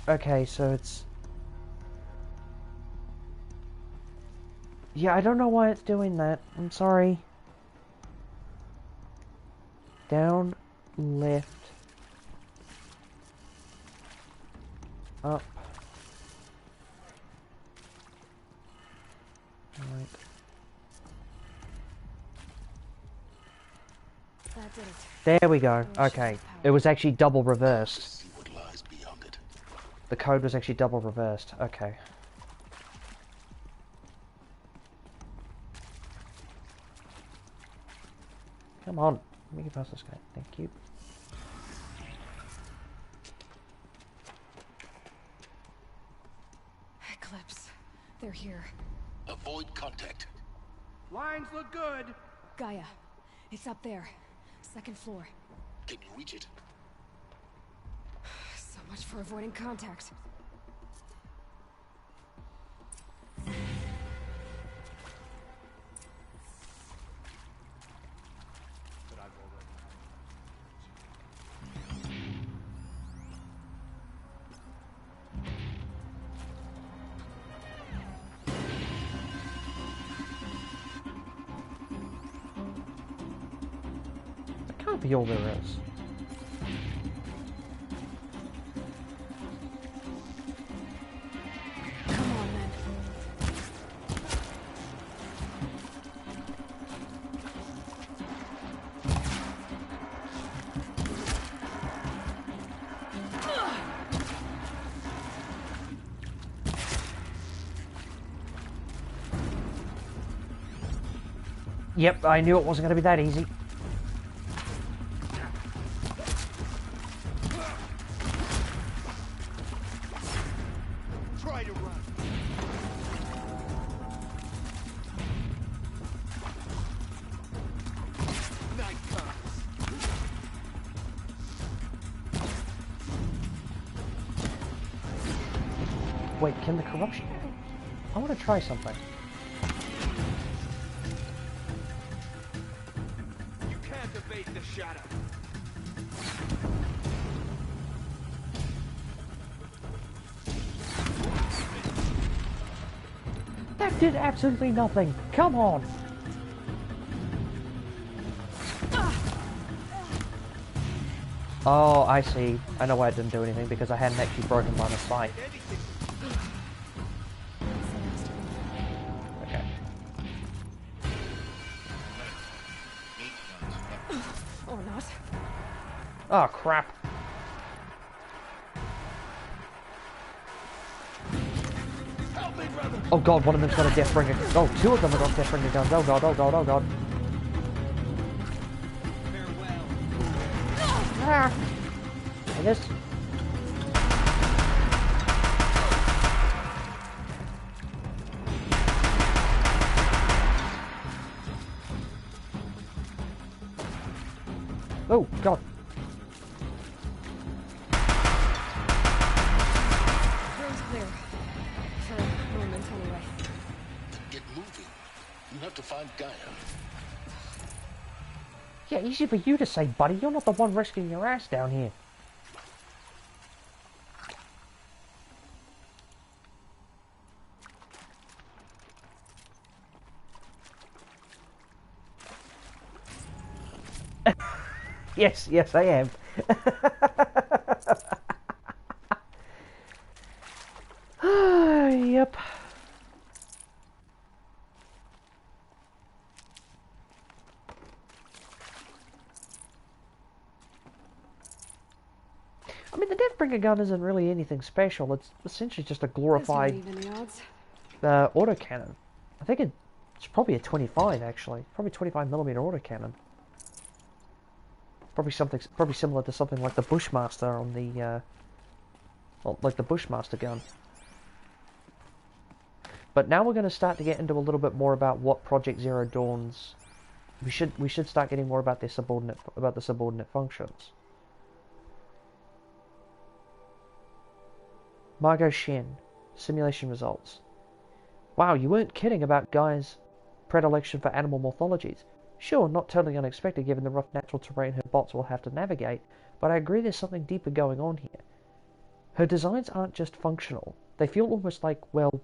okay, so it's... Yeah, I don't know why it's doing that. I'm sorry. Down, left, up, right. That did it. There we go. Okay. It was actually double reversed. The code was actually double reversed. Okay. Come on. Let me get past this guy. Thank you. Eclipse. They're here. Avoid contact. Lines look good. Gaia. It's up there. Second floor. Can you reach it? So much for avoiding contact. That can't be all there is. Yep, I knew it wasn't going to be that easy. Try to run. Night comes. Wait, can the corruption... I want to try something. The shadow. That did absolutely nothing. Come on. Oh, I see. I know why it didn't do anything, because I hadn't actually broken line of sight. Okay. Or not. Oh, crap. Oh god, one of them's got a Deathbringer. Oh, two of them have got Deathbringer guns. Oh god, oh god, oh god. Ah. I guess. Oh god. Room's clear. For a moment, anyway. Get moving. You have to find Gaia. Yeah, easy for you to say, buddy. You're not the one risking your ass down here. Yes, yes, I am. Yep. I mean, the Deathbringer gun isn't really anything special. It's essentially just a glorified autocannon. I think it's probably a 25, actually. Probably 25mm autocannon. Probably similar to something like the Bushmaster on the, well, like the Bushmaster gun. But now we're going to start to get into a little bit more about what Project Zero Dawn's. We should start getting more about the subordinate functions. Margot Shen, simulation results. Wow, you weren't kidding about Gaia's predilection for animal morphologies. Sure, not totally unexpected given the rough natural terrain her bots will have to navigate, but I agree there's something deeper going on here. Her designs aren't just functional. They feel almost like, well,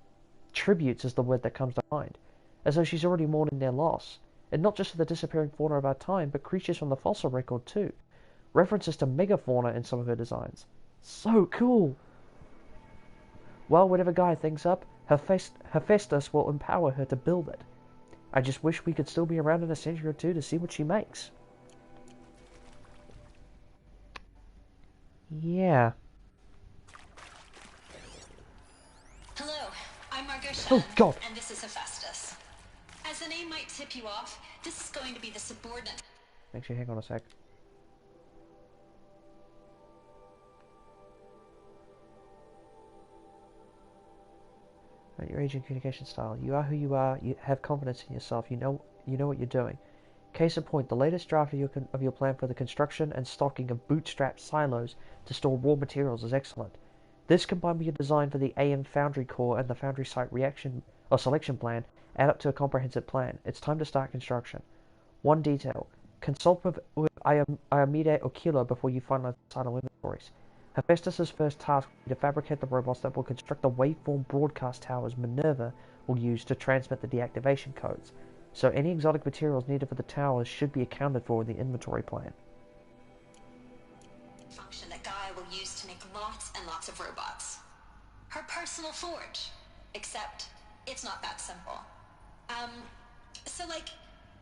tributes is the word that comes to mind, as though she's already mourning their loss. And not just for the disappearing fauna of our time, but creatures from the fossil record too. References to megafauna in some of her designs. So cool! Well, whatever Gaia thinks up, Hephaestus will empower her to build it. I just wish we could still be around in a century or two to see what she makes. Yeah. Hello, I'm Margot Shen, Oh, God. and this is Hephaestus. As the name might tip you off, this is going to be the subordinate. Actually, hang on a sec. Your age and communication style. You are who you are. You have confidence in yourself. You know what you're doing. Case in point, the latest draft of your plan for the construction and stocking of bootstrap silos to store raw materials is excellent. This, combined with your design for the AM Foundry core and the Foundry site selection plan, add up to a comprehensive plan. It's time to start construction. One detail: consult with Iomide Okila before you finalize the silo inventories. Hephaestus' first task will be to fabricate the robots that will construct the waveform broadcast towers Minerva will use to transmit the deactivation codes, so any exotic materials needed for the towers should be accounted for in the inventory plan. Function that Gaia will use to make lots and lots of robots. Her personal forge. Except, it's not that simple. So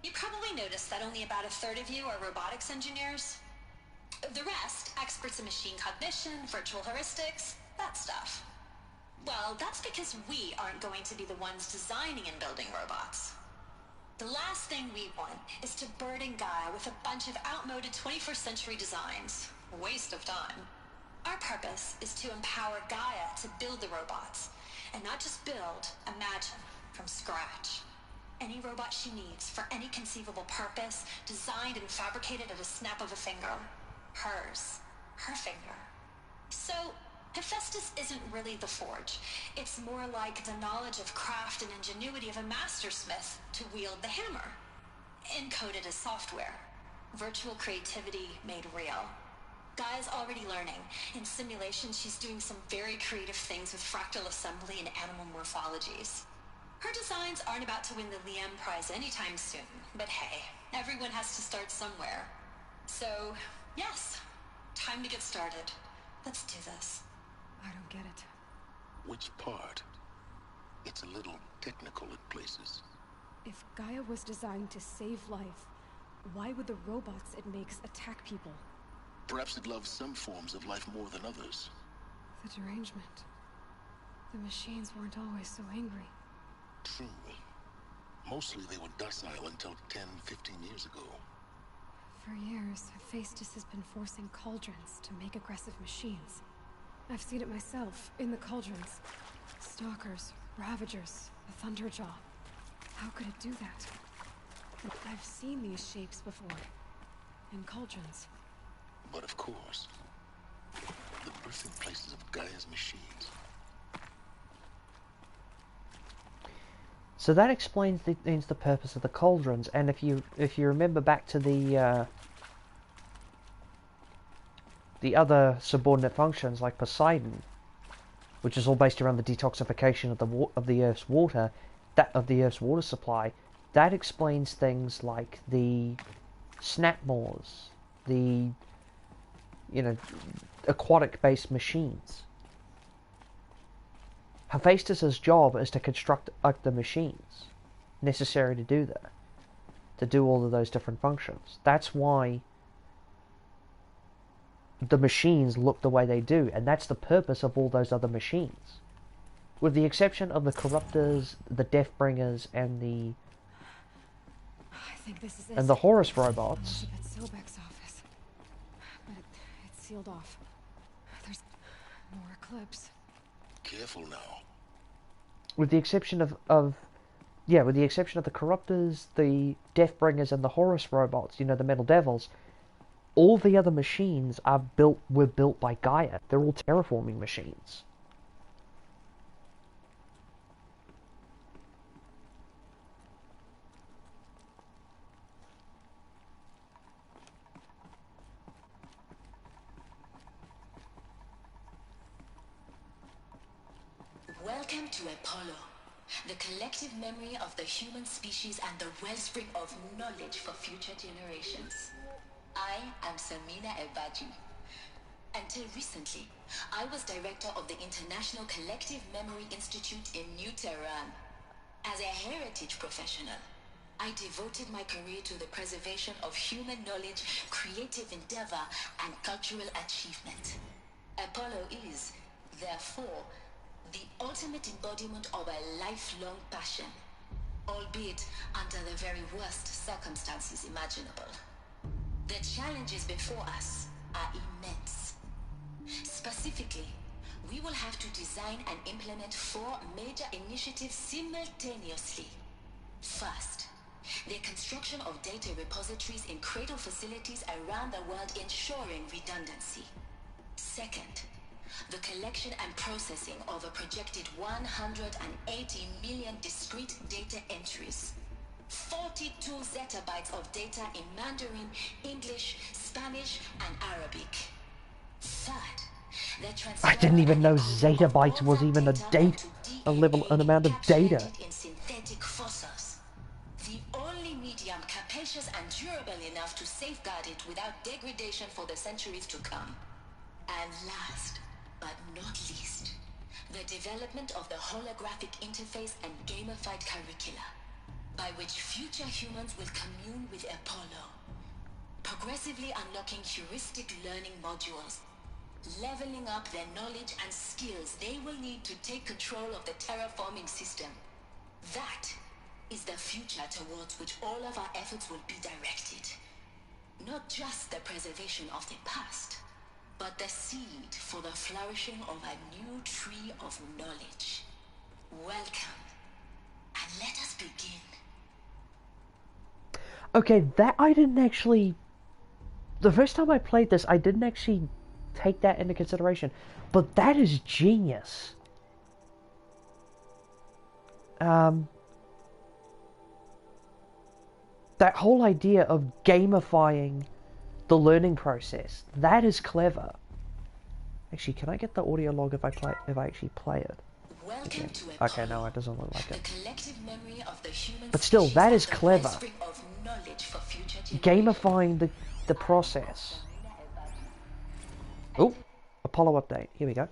you probably noticed that only about a third of you are robotics engineers. The rest, experts in machine cognition, virtual heuristics, that stuff. Well, that's because we aren't going to be the ones designing and building robots. The last thing we want is to burden Gaia with a bunch of outmoded 21st century designs. Waste of time. Our purpose is to empower Gaia to build the robots, and not just build, imagine, from scratch. Any robot she needs, for any conceivable purpose, designed and fabricated at a snap of a finger. Hers. Her finger. So, Hephaestus isn't really the forge. It's more like the knowledge of craft and ingenuity of a mastersmith to wield the hammer. Encoded as software. Virtual creativity made real. Gaia's already learning. In simulation, she's doing some very creative things with fractal assembly and animal morphologies. Her designs aren't about to win the Liam Prize anytime soon, but hey, everyone has to start somewhere. So, yes, Time to get started. Let's do this. I don't get it. Which part? It's a little technical at places. If Gaia was designed to save life, why would the robots it makes attack people? Perhaps it loves some forms of life more than others. The derangement. The machines weren't always so angry. True. Mostly they were docile until 10, 15 years ago. For years, Hephaestus has been forcing cauldrons to make aggressive machines. I've seen it myself, in the cauldrons. Stalkers, Ravagers, the Thunderjaw. How could it do that? I've seen these shapes before. In cauldrons. But of course, the birthing places of Gaia's machines. So that explains the purpose of the cauldrons, and if you remember back to the other subordinate functions like Poseidon, which is all based around the detoxification of the Earth's water, of the Earth's water supply, that explains things like the snapmaws, the aquatic-based machines. Hephaestus's job is to construct the machines necessary to do that, to do all of those different functions. That's why the machines look the way they do, and that's the purpose of all those other machines. With the exception of the Corruptors, the Deathbringers, and the Horus robots. Sobek's office. But it's sealed off. There's more Eclipse. Careful now. With the exception of the Corruptors, the Deathbringers, and the Horus robots, the Metal Devils, all the other machines were built by Gaia. They're all terraforming machines. Welcome to Apollo, the collective memory of the human species and the wellspring of knowledge for future generations. I am Samina Ebaji. Until recently, I was director of the International Collective Memory Institute in New Tehran. As a heritage professional, I devoted my career to the preservation of human knowledge, creative endeavor, and cultural achievement. Apollo is, therefore, the ultimate embodiment of a lifelong passion, albeit under the very worst circumstances imaginable. The challenges before us are immense. Specifically, we will have to design and implement 4 major initiatives simultaneously. First, the construction of data repositories in cradle facilities around the world, ensuring redundancy. Second, the collection and processing of a projected 180 million discrete data entries. 42 zettabytes of data in Mandarin, English, Spanish, and Arabic. Third, the I didn't even know zettabytes was even an amount of data. In synthetic fossils. The only medium capacious and durable enough to safeguard it without degradation for the centuries to come. And last, but not least, the development of the holographic interface and gamified curricula, by which future humans will commune with Apollo, progressively unlocking heuristic learning modules, leveling up their knowledge and skills they will need to take control of the terraforming system. That is the future towards which all of our efforts will be directed. Not just the preservation of the past, but the seed for the flourishing of a new tree of knowledge. Welcome, and let us begin. Okay, that I didn't actually... The first time I played this, I didn't actually take that into consideration. But that is genius. That whole idea of gamifying the learning process, that is clever. Actually, can I get the audio log if I actually play it? Welcome to Okay, no, it doesn't look like it. the collective memory of the human But still, species that is and the clever. wellspring of knowledge for future generations. Gamifying the process. Oh, Apollo update. Here we go.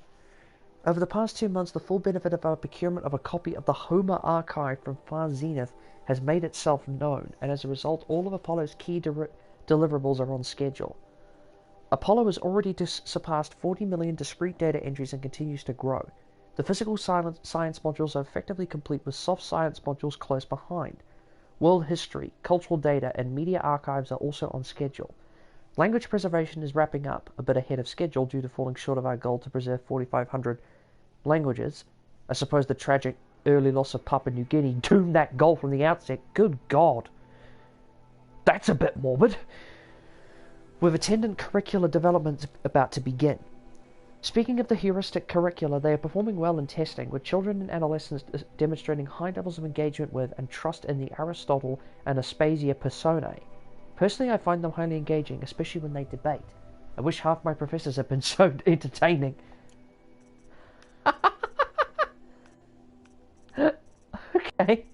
Over the past 2 months, the full benefit of our procurement of a copy of the Homer archive from Far Zenith has made itself known, and as a result, all of Apollo's key deliverables are on schedule. Apollo has already surpassed 40 million discrete data entries and continues to grow. The physical science modules are effectively complete, with soft science modules close behind. World history, cultural data, and media archives are also on schedule. Language preservation is wrapping up, a bit ahead of schedule due to falling short of our goal to preserve 4,500 languages. I suppose the tragic early loss of Papua New Guinea doomed that goal from the outset. Good God. That's a bit morbid. With attendant curricular development about to begin. Speaking of the heuristic curricula, they are performing well in testing, with children and adolescents demonstrating high levels of engagement with and trust in the Aristotle and Aspasia personae. Personally, I find them highly engaging, especially when they debate. I wish half my professors had been so entertaining. Okay.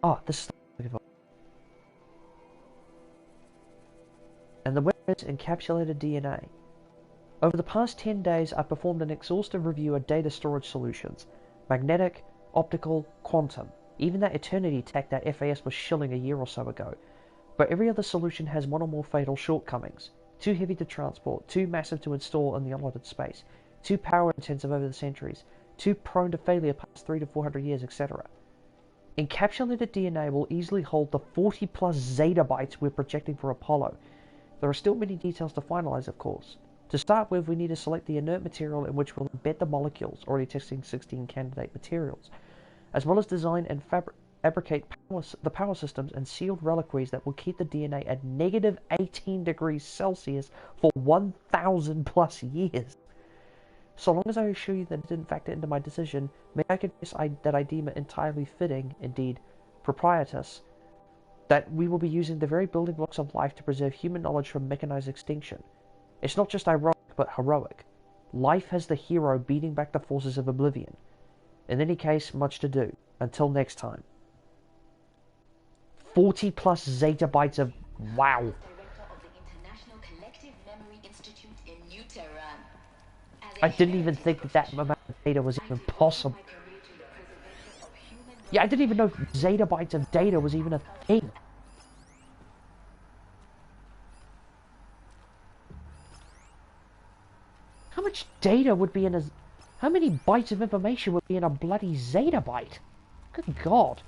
Oh, this is and the winner is encapsulated DNA. Over the past 10 days, I performed an exhaustive review of data storage solutions. Magnetic, optical, quantum. Even that eternity tech that FAS was shilling a year or so ago. But every other solution has one or more fatal shortcomings. Too heavy to transport, too massive to install in the allotted space, too power intensive over the centuries, too prone to failure past 300 to 400 years, etc. Encapsulated DNA will easily hold the 40 plus zettabytes we're projecting for Apollo. There are still many details to finalize, of course. To start with, we need to select the inert material in which we'll embed the molecules, already testing 16 candidate materials, as well as design and fabricate the power systems and sealed reliquaries that will keep the DNA at negative 18 degrees Celsius for 1,000 plus years. So long as I assure you that it didn't factor into my decision, may I confess that I deem it entirely fitting, indeed propitious, that we will be using the very building blocks of life to preserve human knowledge from mechanized extinction. It's not just ironic, but heroic. Life has the hero beating back the forces of oblivion. In any case, much to do. Until next time. 40 plus zettabytes of... Wow. I didn't even think that amount of data was even possible. Yeah, I didn't even know zettabytes of data was even a thing. How much data would be in a... How many bytes of information would be in a bloody zettabyte? Good God.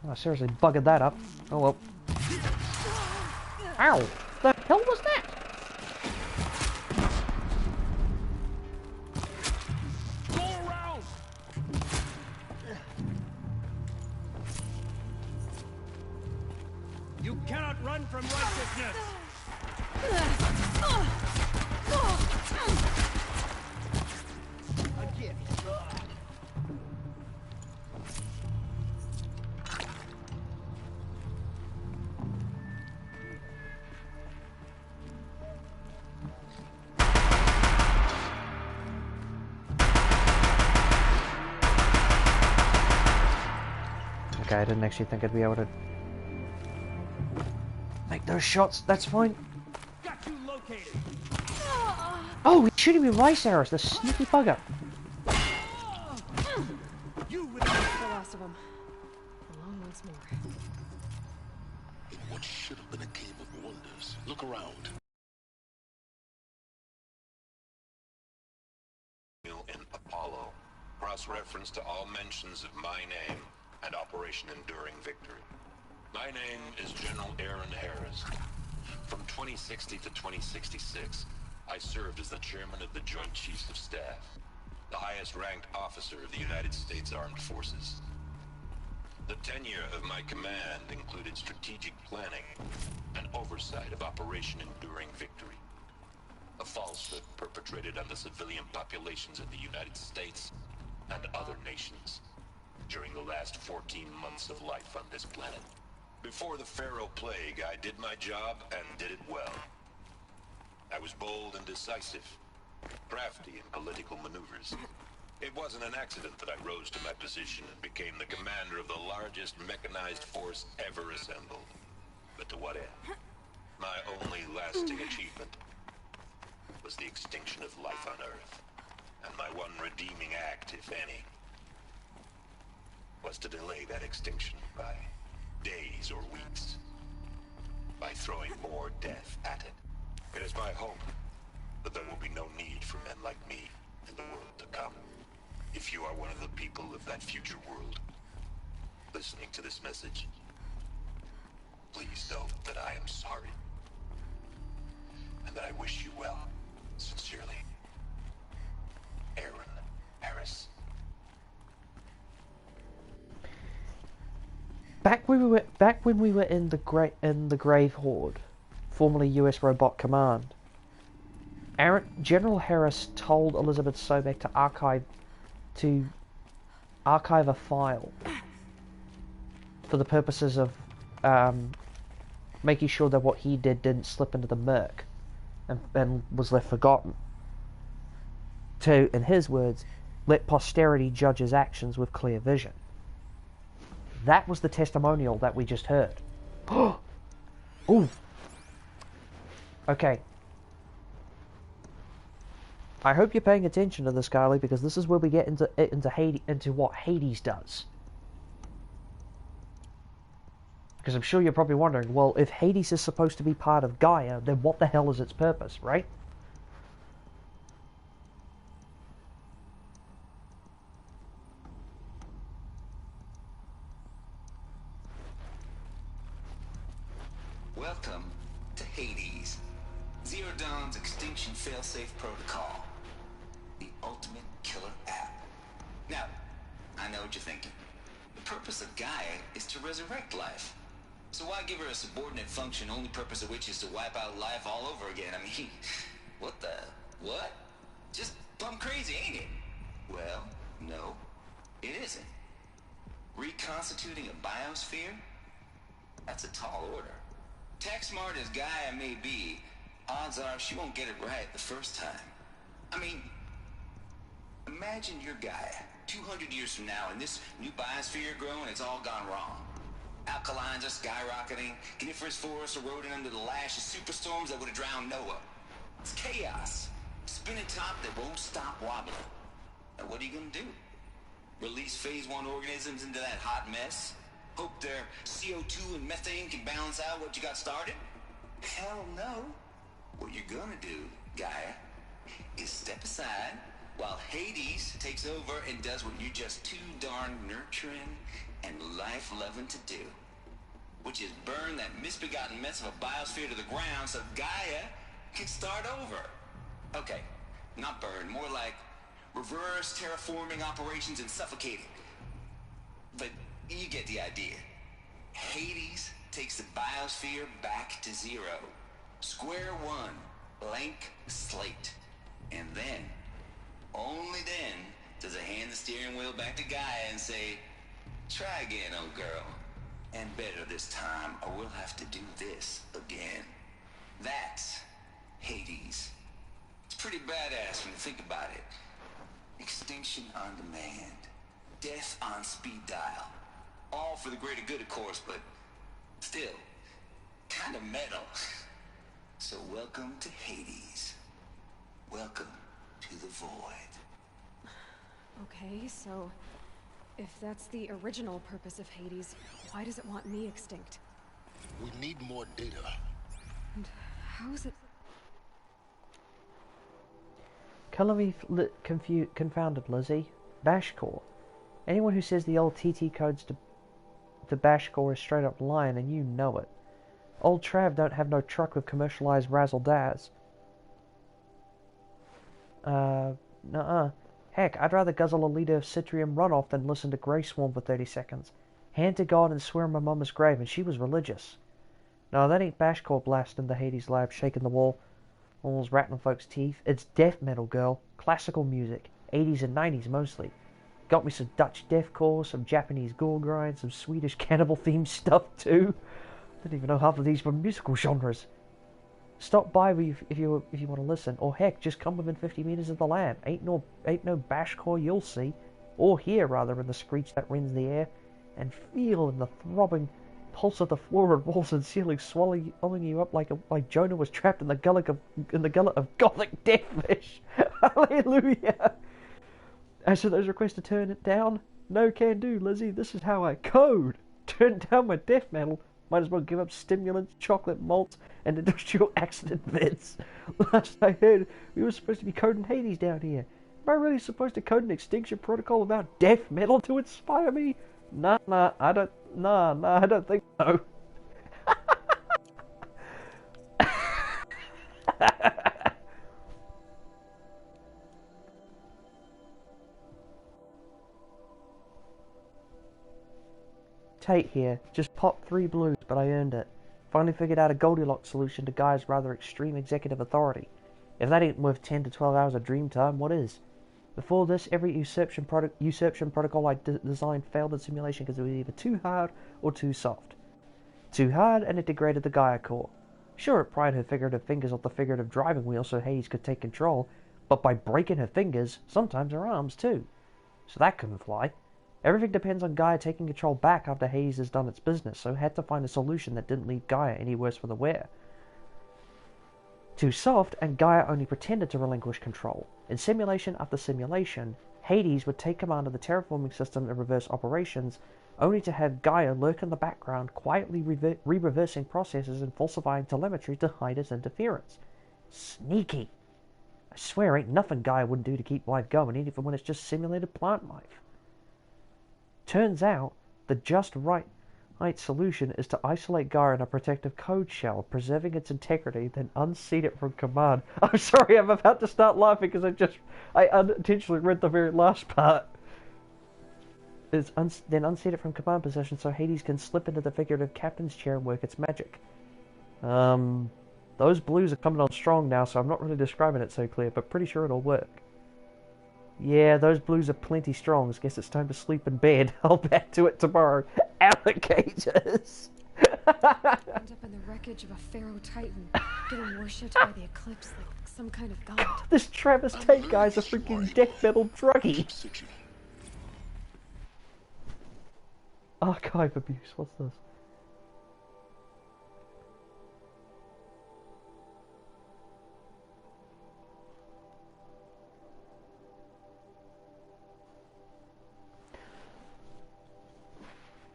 I seriously buggered that up. Oh well. Ow! The hell was that? Go around! You cannot run from righteousness! Again. Okay, I didn't actually think I'd be able to make those shots. That's fine. Got you located. Oh, he's shooting me with ice arrows, the sneaky bugger. You with the last of them. Along once more. In what should have been a cave of wonders, look around. In Apollo, cross-reference to all mentions of my name and Operation Enduring Victory. My name is General Aaron Harris. From 2060 to 2066, I served as the chairman of the Joint Chiefs of Staff, the highest-ranked officer of the United States Armed Forces. The tenure of my command included strategic planning and oversight of Operation Enduring Victory, a falsehood perpetrated on the civilian populations of the United States and other nations during the last 14 months of life on this planet. Before the Pharaoh Plague, I did my job and did it well. I was bold and decisive, crafty in political maneuvers. It wasn't an accident that I rose to my position and became the commander of the largest mechanized force ever assembled. But to what end? My only lasting achievement was the extinction of life on Earth. And my one redeeming act, if any, was to delay that extinction by days or weeks, by throwing more death at it. It is my hope that there will be no need for men like me in the world to come. If you are one of the people of that future world listening to this message, please know that I am sorry and that I wish you well. Sincerely, Aaron Harris. Back when we were in the Grave Horde, formerly U.S. Robot Command, General Harris told Elizabeth Sobek to archive a file for the purposes of making sure that what he did didn't slip into the murk and was left forgotten. To, in his words, let posterity judge his actions with clear vision. That was the testimonial that we just heard. Ooh. Okay. I hope you're paying attention to this, Carly, because this is where we get into what Hades does. Because I'm sure you're probably wondering, well, if Hades is supposed to be part of Gaia, then what the hell is its purpose, right? Welcome to Hades, Zero Dawn's extinction failsafe protocol, the ultimate killer app. Now, I know what you're thinking. The purpose of Gaia is to resurrect life. So why give her a subordinate function, only purpose of which is to wipe out life all over again? I mean, what? Just plumb crazy, ain't it? Well, no, it isn't. Reconstituting a biosphere? That's a tall order. Tech smart as Gaia may be, odds are she won't get it right the first time. I mean, imagine you're Gaia, 200 years from now, and this new biosphere growing, it's all gone wrong. Alkalines are skyrocketing, coniferous forests eroding under the lash of superstorms that would have drowned Noah. It's chaos. Spinning top that won't stop wobbling. Now what are you gonna do? Release phase 1 organisms into that hot mess? Hope their CO2 and methane can balance out what you got started? Hell no. What you're gonna do, Gaia, is step aside while Hades takes over and does what you're just too darn nurturing and life-loving to do, which is burn that misbegotten mess of a biosphere to the ground so Gaia can start over. Okay, not burn, more like reverse terraforming operations and suffocating. But you get the idea. Hades takes the biosphere back to zero. Square one, blank slate. And then, only then, does it hand the steering wheel back to Gaia and say, try again, old girl. And better this time, or we'll have to do this again. That's Hades. It's pretty badass when you think about it. Extinction on demand. Death on speed dial. All for the greater good, of course, but still, kind of metal. So welcome to Hades. Welcome to the void. Okay, so if that's the original purpose of Hades, why does it want me extinct? We need more data. And how is it? Color me confounded, Lizzie. Bash core. Anyone who says the old TT codes to bash core is straight up lying, and you know it. Old Trav don't have no truck with commercialized razzle-dazz. Nuh-uh. Heck, I'd rather guzzle a liter of Citrium runoff than listen to Grey Swarm for 30 seconds. Hand to God and swear on my mama's grave, and she was religious. No, that ain't bashcore blasting the Hades lab, shaking the wall, almost rattling folks' teeth. It's death metal, girl. Classical music. 80s and 90s mostly. Got me some Dutch deathcore, some Japanese gore grind, some Swedish cannibal-themed stuff too. Didn't even know half of these were musical genres. Stop by if you want to listen, or heck, just come within 50 meters of the lab. Ain't no bashcore you'll see, or hear rather, in the screech that rends the air, and feel in the throbbing pulse of the floor and walls and ceiling swallowing you up like Jonah was trapped in the gullet of gothic deathfish. Hallelujah! As for those requests to turn it down, no can do, Lizzie. This is how I code. Turn down my death metal. Might as well give up stimulants, chocolate malts, and industrial accident vids. Last I heard, we were supposed to be coding Hades down here. Am I really supposed to code an extinction protocol without death metal to inspire me? Nah, I don't think so. Tate here. Just popped 3 blues, but I earned it. Finally figured out a Goldilocks solution to Gaia's rather extreme executive authority. If that ain't worth 10 to 12 hours of dream time, what is? Before this, every usurpation protocol I designed failed in simulation because it was either too hard or too soft. Too hard, and it degraded the Gaia core. Sure, it pried her figurative fingers off the figurative driving wheel so Hades could take control, but by breaking her fingers, sometimes her arms too. So that couldn't fly. Everything depends on Gaia taking control back after Hades has done its business, so had to find a solution that didn't leave Gaia any worse for the wear. Too soft, and Gaia only pretended to relinquish control. In simulation after simulation, Hades would take command of the terraforming system and reverse operations, only to have Gaia lurk in the background, quietly re-reversing processes and falsifying telemetry to hide its interference. Sneaky! I swear ain't nothing Gaia wouldn't do to keep life going, even when it's just simulated plant life. Turns out, the just right solution is to isolate Gaia in a protective code shell, preserving its integrity, then unseat it from command. I'm sorry, I'm about to start laughing because I unintentionally read the very last part. Then unseat it from command position so Hades can slip into the figurative captain's chair and work its magic. Those blues are coming on strong now, so I'm not really describing it so clear, but pretty sure it'll work. Yeah, those blues are plenty strong. Guess it's time to sleep in bed. I'll back to it tomorrow. Alligators! End up in the wreckage of a pharaoh titan, getting worshipped by the eclipse like some kind of god. This Travis Tate guy's a freaking death metal druggie. Archive abuse. What's this?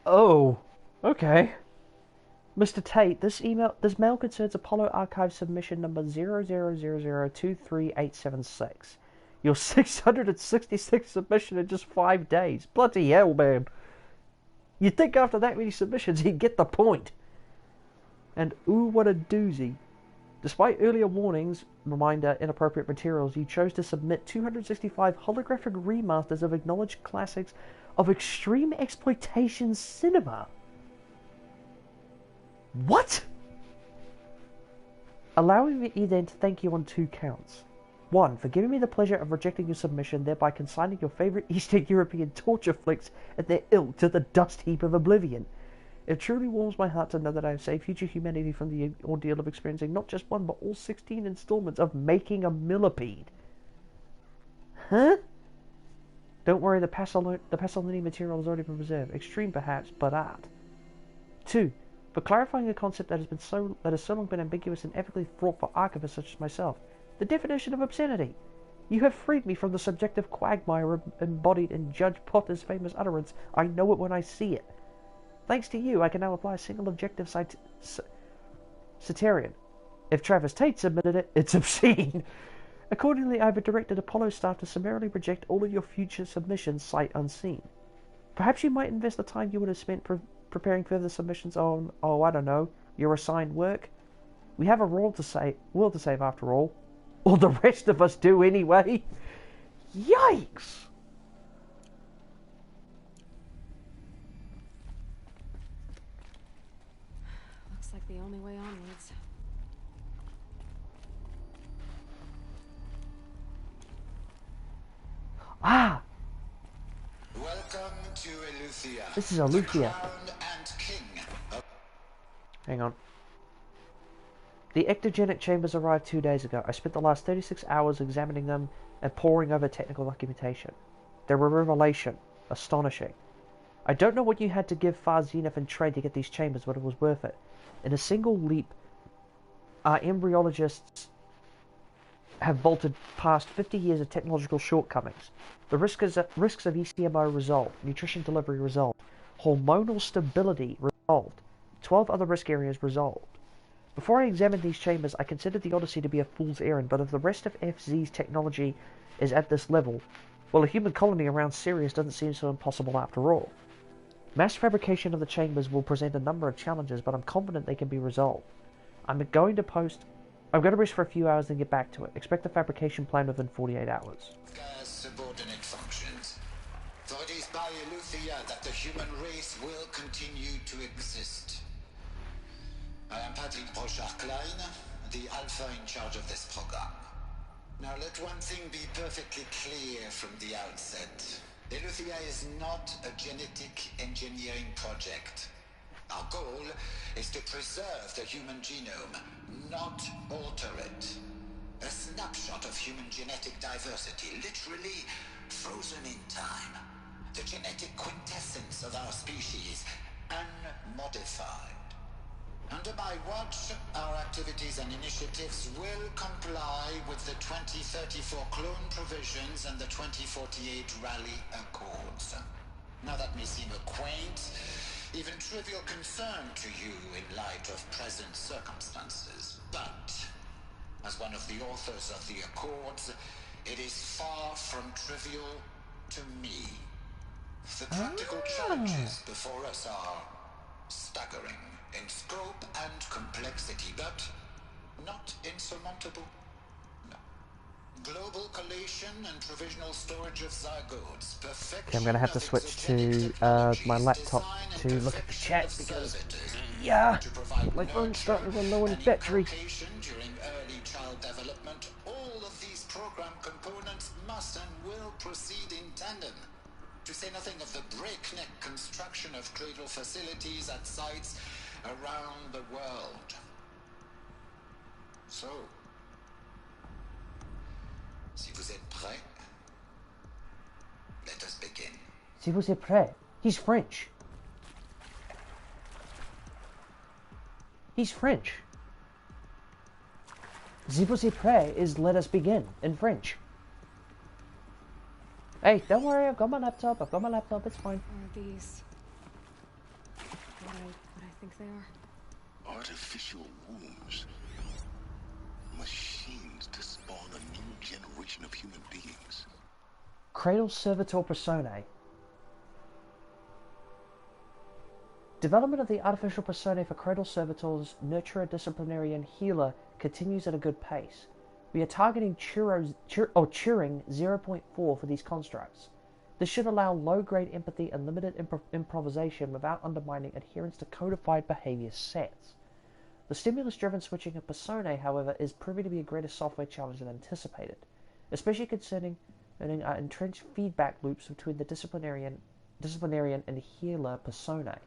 Oh, okay. Mr. Tate, this mail concerns Apollo Archive submission number 000023876. Your 666th submission in just 5 days. Bloody hell, man. You'd think after that many submissions he'd get the point. And ooh, what a doozy. Despite earlier warnings, reminder, inappropriate materials, you chose to submit 265 holographic remasters of acknowledged classics of extreme exploitation cinema. What? Allowing me then to thank you on 2 counts. 1, for giving me the pleasure of rejecting your submission, thereby consigning your favourite Eastern European torture flicks and their ilk to the dust heap of oblivion. It truly warms my heart to know that I have saved future humanity from the ordeal of experiencing not just one, but all 16 installments of Making a Millipede. Huh? Don't worry, the Pasolini material has already been preserved. Extreme perhaps, but art. 2, for clarifying a concept that has so long been ambiguous and ethically fraught for archivists such as myself. The definition of obscenity. You have freed me from the subjective quagmire embodied in Judge Potter's famous utterance, I know it when I see it. Thanks to you, I can now apply a single objective criterion. If Travis Tate submitted it, it's obscene. Accordingly, I have directed Apollo staff to summarily reject all of your future submissions sight unseen. Perhaps you might invest the time you would have spent preparing further submissions on, oh, I don't know, your assigned work. We have a world to save after all. Or the rest of us do anyway. Yikes! Looks like the only way onwards. Ah! Welcome to Eleuthia. This is Eleuthia. Crown and king of... Hang on. The ectogenic chambers arrived 2 days ago. I spent the last 36 hours examining them and poring over technical documentation. They were a revelation. Astonishing. I don't know what you had to give Far Zenith and Trade to get these chambers, but it was worth it. In a single leap, our embryologists have vaulted past 50 years of technological shortcomings. The risks of ECMO resolved, nutrition delivery resolved, hormonal stability resolved, 12 other risk areas resolved. Before I examined these chambers, I considered the Odyssey to be a fool's errand, but if the rest of FZ's technology is at this level, well, a human colony around Sirius doesn't seem so impossible after all. Mass fabrication of the chambers will present a number of challenges, but I'm confident they can be resolved. I'm going to rest for a few hours and get back to it. Expect the fabrication plan within 48 hours. Subordinate functions. For it is by Eleuthia that the human race will continue to exist. I am Patrick Brochard-Klein, the Alpha in charge of this program. Now let one thing be perfectly clear from the outset. Eleuthia is not a genetic engineering project. Our goal is to preserve the human genome, not alter it. A snapshot of human genetic diversity, literally frozen in time. The genetic quintessence of our species, unmodified. Under my watch, our activities and initiatives will comply with the 2034 clone provisions and the 2048 Rally Accords. Now that may seem a quaint, even trivial concern to you in light of present circumstances, but as one of the authors of the Accords, it is far from trivial to me. The practical challenges before us are staggering in scope and complexity, but not insurmountable. No. Global collation and provisional storage of zygotes. Okay, I'm going to have to switch to my laptop to look at the chat because, yeah, my phone's starting to run low on battery. During early child development, all of these program components must and will proceed in tandem. To say nothing of the breakneck construction of cradle facilities at sites around the world. So, si vous êtes prêts, let us begin. Si vous êtes prêts. He's French. He's French. Si vous êtes prêts is let us begin in French. Hey, don't worry, I've got my laptop, it's fine. Are these what I think they are? Artificial wombs. Machines to spawn a new generation of human beings. Cradle Servitor Personae. Development of the artificial personae for Cradle Servitors, Nurturer, Disciplinarian, Healer continues at a good pace. We are targeting Turing 0.4 for these constructs. This should allow low-grade empathy and limited improvisation without undermining adherence to codified behavior sets. The stimulus-driven switching of personae, however, is proving to be a greater software challenge than anticipated, especially concerning entrenched feedback loops between the disciplinarian and healer personae.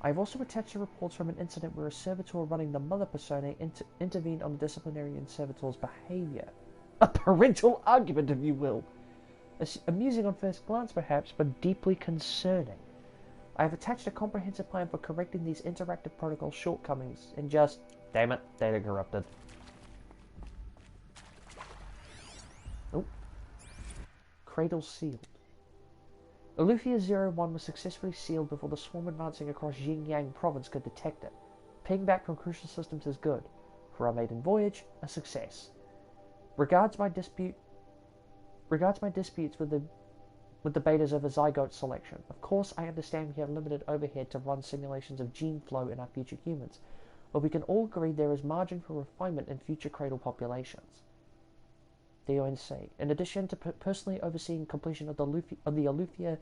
I have also attached reports from an incident where a servitor running the mother personae intervened on the disciplinarian servitor's behavior. A parental argument, if you will. Amusing on first glance, perhaps, but deeply concerning. I have attached a comprehensive plan for correcting these interactive protocol shortcomings and just, damn it, data corrupted. Oh. Cradle sealed. Eleuthia 01 was successfully sealed before the swarm advancing across Xinjiang province could detect it. Ping back from crucial systems is good. For our maiden voyage, a success. Regards my disputes with the betas over zygote selection. Of course, I understand we have limited overhead to run simulations of gene flow in our future humans, but we can all agree there is margin for refinement in future cradle populations. DONC. In addition to personally overseeing completion of the Eleuthia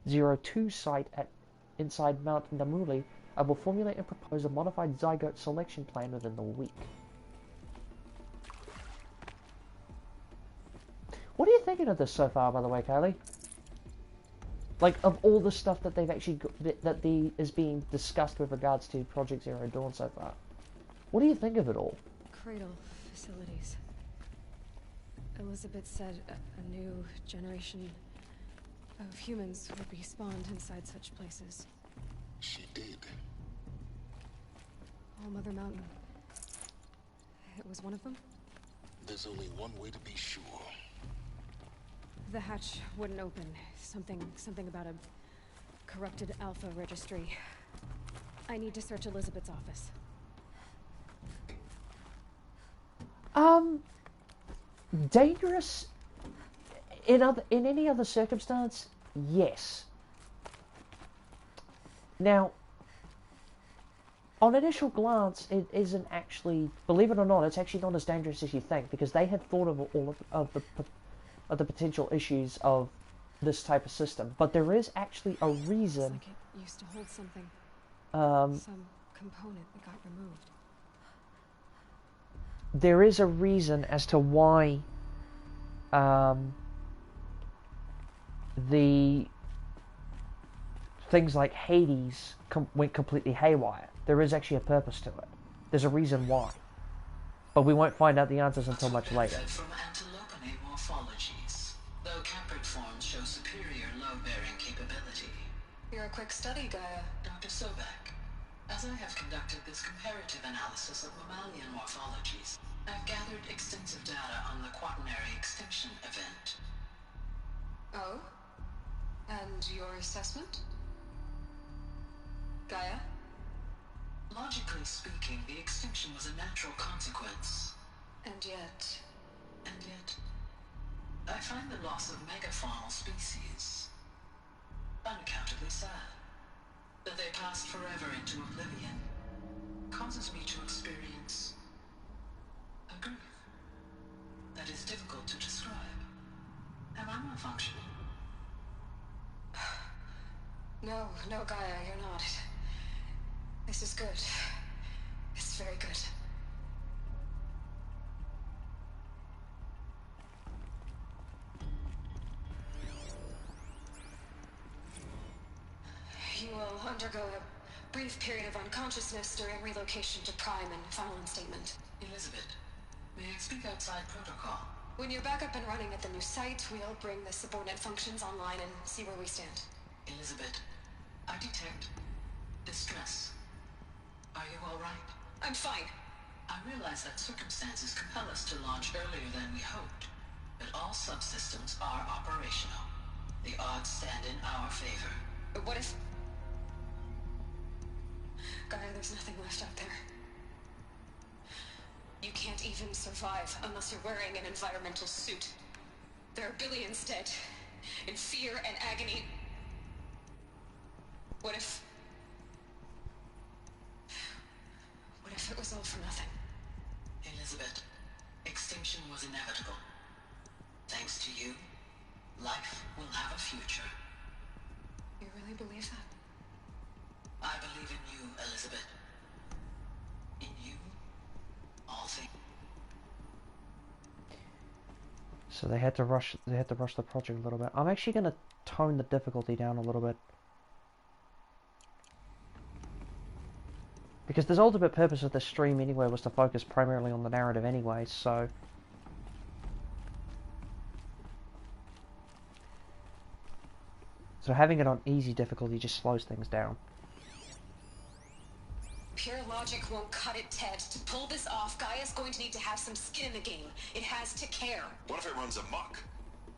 02 site inside Mount Namuli, I will formulate and propose a modified zygote selection plan within the week. What are you thinking of this so far, by the way, Kylie? Like, of all the stuff that they've actually is being discussed with regards to Project Zero Dawn so far, what do you think of it all? Cradle facilities. Elizabeth said a new generation of humans would be spawned inside such places. She did. All Mother Mountain. It was one of them? There's only one way to be sure. The hatch wouldn't open. Something about a corrupted alpha registry. I need to search Elizabeth's office. Dangerous in any other circumstance, yes. Now, on initial glance, it isn't actually, believe it or not, it's actually not as dangerous as you think, because they had thought of all of the potential issues of this type of system. But there is actually a reason. It's like it used to hold something. Some component that got removed. There is a reason as to why the things like Hades went completely haywire. There is actually a purpose to it. There's a reason why. But we won't find out the answers until much later. From antilopinae morphologies, though caprid forms show superior load-bearing capability. You're a quick study, Gaia. Dr. Sobek, as I have conducted this comparative analysis of mammalian morphologies, I've gathered extensive data on the quaternary extinction event. Oh? And your assessment? Gaia? Logically speaking, the extinction was a natural consequence. And yet, I find the loss of megafaunal species unaccountably sad. That they passed forever into oblivion causes me to experience a grief that is difficult to describe. Am I malfunctioning? No, Gaia, you're not. This is good. It's very good. You will undergo a brief period of unconsciousness during relocation to Prime and final instatement. Elizabeth, may I speak outside protocol? When you're back up and running at the new site, we'll bring the subordinate functions online and see where we stand. Elizabeth, I detect distress. Are you all right? I'm fine. I realize that circumstances compel us to launch earlier than we hoped, but all subsystems are operational. The odds stand in our favor. But what if... Gaia, there's nothing left out there. You can't even survive unless you're wearing an environmental suit. There are billions dead, in fear and agony. What if it was all for nothing? Elizabeth, extinction was inevitable. Thanks to you, life will have a future. You really believe that? I believe in you, Elizabeth. In you, all things. So they had to rush the project a little bit. I'm actually going to tone the difficulty down a little bit. Because the ultimate purpose of the stream anyway was to focus primarily on the narrative anyway, so... So having it on easy difficulty just slows things down. Pure logic won't cut it, Ted. To pull this off, Gaia's going to need to have some skin in the game. It has to care. What if it runs amok?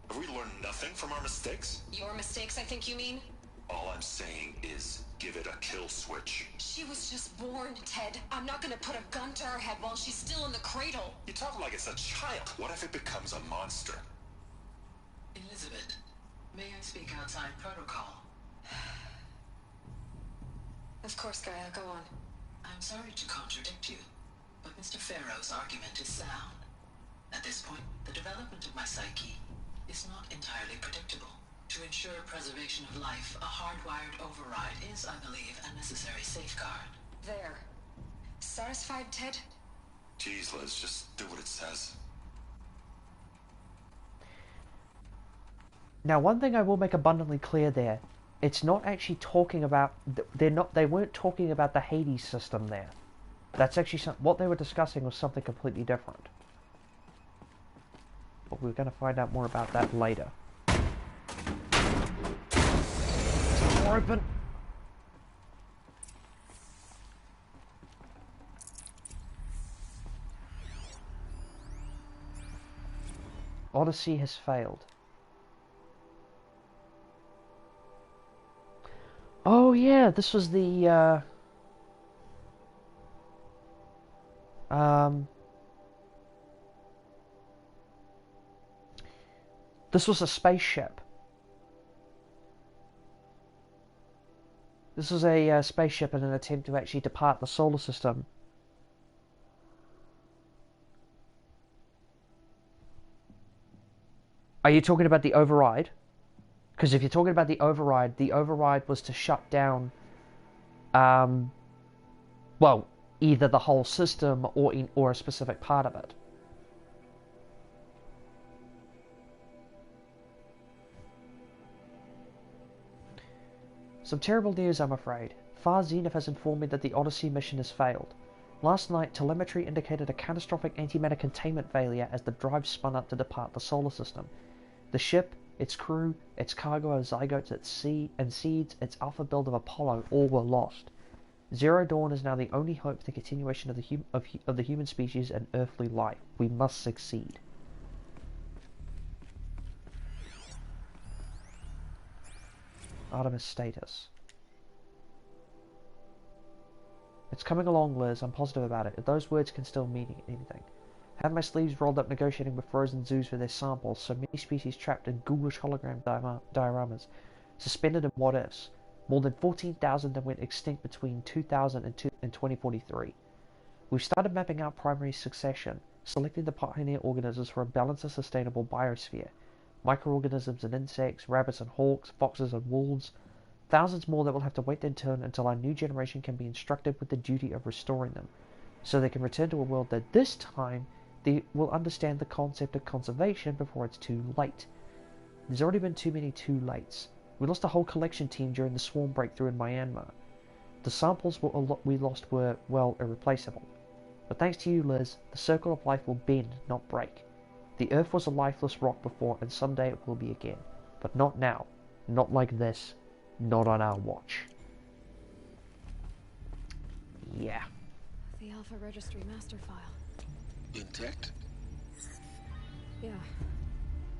Have we learned nothing from our mistakes? Your mistakes, I think you mean? All I'm saying is, give it a kill switch. She was just born, Ted. I'm not gonna put a gun to her head while she's still in the cradle. You talk like it's a child. What if it becomes a monster? Elizabeth, may I speak outside protocol? Of course, Gaia, go on. I'm sorry to contradict you, but Mr. Farrow's argument is sound. At this point, the development of my psyche is not entirely predictable. To ensure preservation of life, a hardwired override is, I believe, a necessary safeguard. There. Satisfied, Ted? Jeez, Liz, just do what it says. Now, one thing I will make abundantly clear there, it's not actually talking about... They weren't talking about the Hades system there. That's actually what they were discussing was something completely different. But we're going to find out more about that later. Door open. Odyssey has failed. Oh yeah, this was the this was a spaceship. This was a spaceship in an attempt to actually depart the solar system. Are you talking about the override? Because if you're talking about the override was to shut down, well, either the whole system or a specific part of it. Some terrible news, I'm afraid. Far Zenith has informed me that the Odyssey mission has failed. Last night, telemetry indicated a catastrophic antimatter containment failure as the drive spun up to depart the solar system. The ship, its crew, its cargo of zygotes and seeds, its alpha build of Apollo, all were lost. Zero Dawn is now the only hope for the continuation of the human species and earthly life. We must succeed. Artemis status. It's coming along, Liz. I'm positive about it. If those words can still mean anything. Had my sleeves rolled up negotiating with frozen zoos for their samples, so many species trapped in ghoulish hologram dioramas, suspended in what-ifs. More than 14,000 of them went extinct between 2000 and 2043. We've started mapping out primary succession, selecting the pioneer organisms for a balanced and sustainable biosphere. Microorganisms and insects, rabbits and hawks, foxes and wolves, thousands more that will have to wait their turn until our new generation can be instructed with the duty of restoring them, so they can return to a world that this time they will understand the concept of conservation before it's too late. There's already been too many too lates. We lost a whole collection team during the swarm breakthrough in Myanmar. The samples we lost were, well, irreplaceable. But thanks to you, Liz, the circle of life will bend, not break. The Earth was a lifeless rock before, and someday it will be again. But not now. Not like this. Not on our watch. Yeah. The Alpha Registry master file. Intact? Yeah.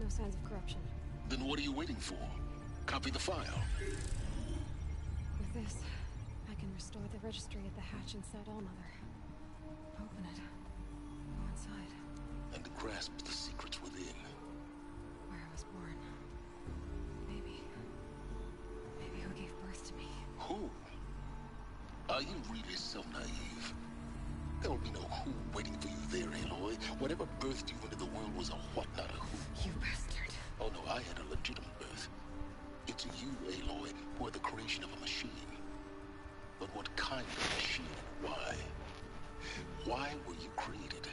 No signs of corruption. Then what are you waiting for? Copy the file. With this, I can restore the registry at the hatch inside Allmother. Open it. Go inside. And grasp the secrets within. Where I was born. Maybe who gave birth to me. Who? Are you really so naive? There will be no who waiting for you there, Aloy. Whatever birthed you into the world was a what, not a who. You bastard. Oh no, I had a legitimate birth. It's you, Aloy, who are the creation of a machine. But what kind of machine? Why? Why were you created?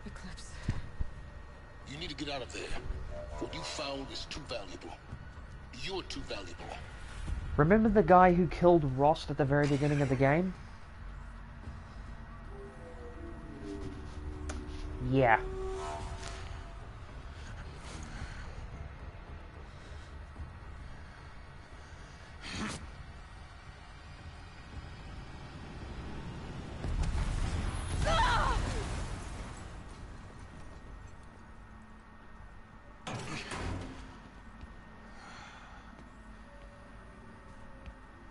Eclipse. You need to get out of there. What you found is too valuable. You're too valuable. Remember the guy who killed Rost at the very beginning of the game? Yeah.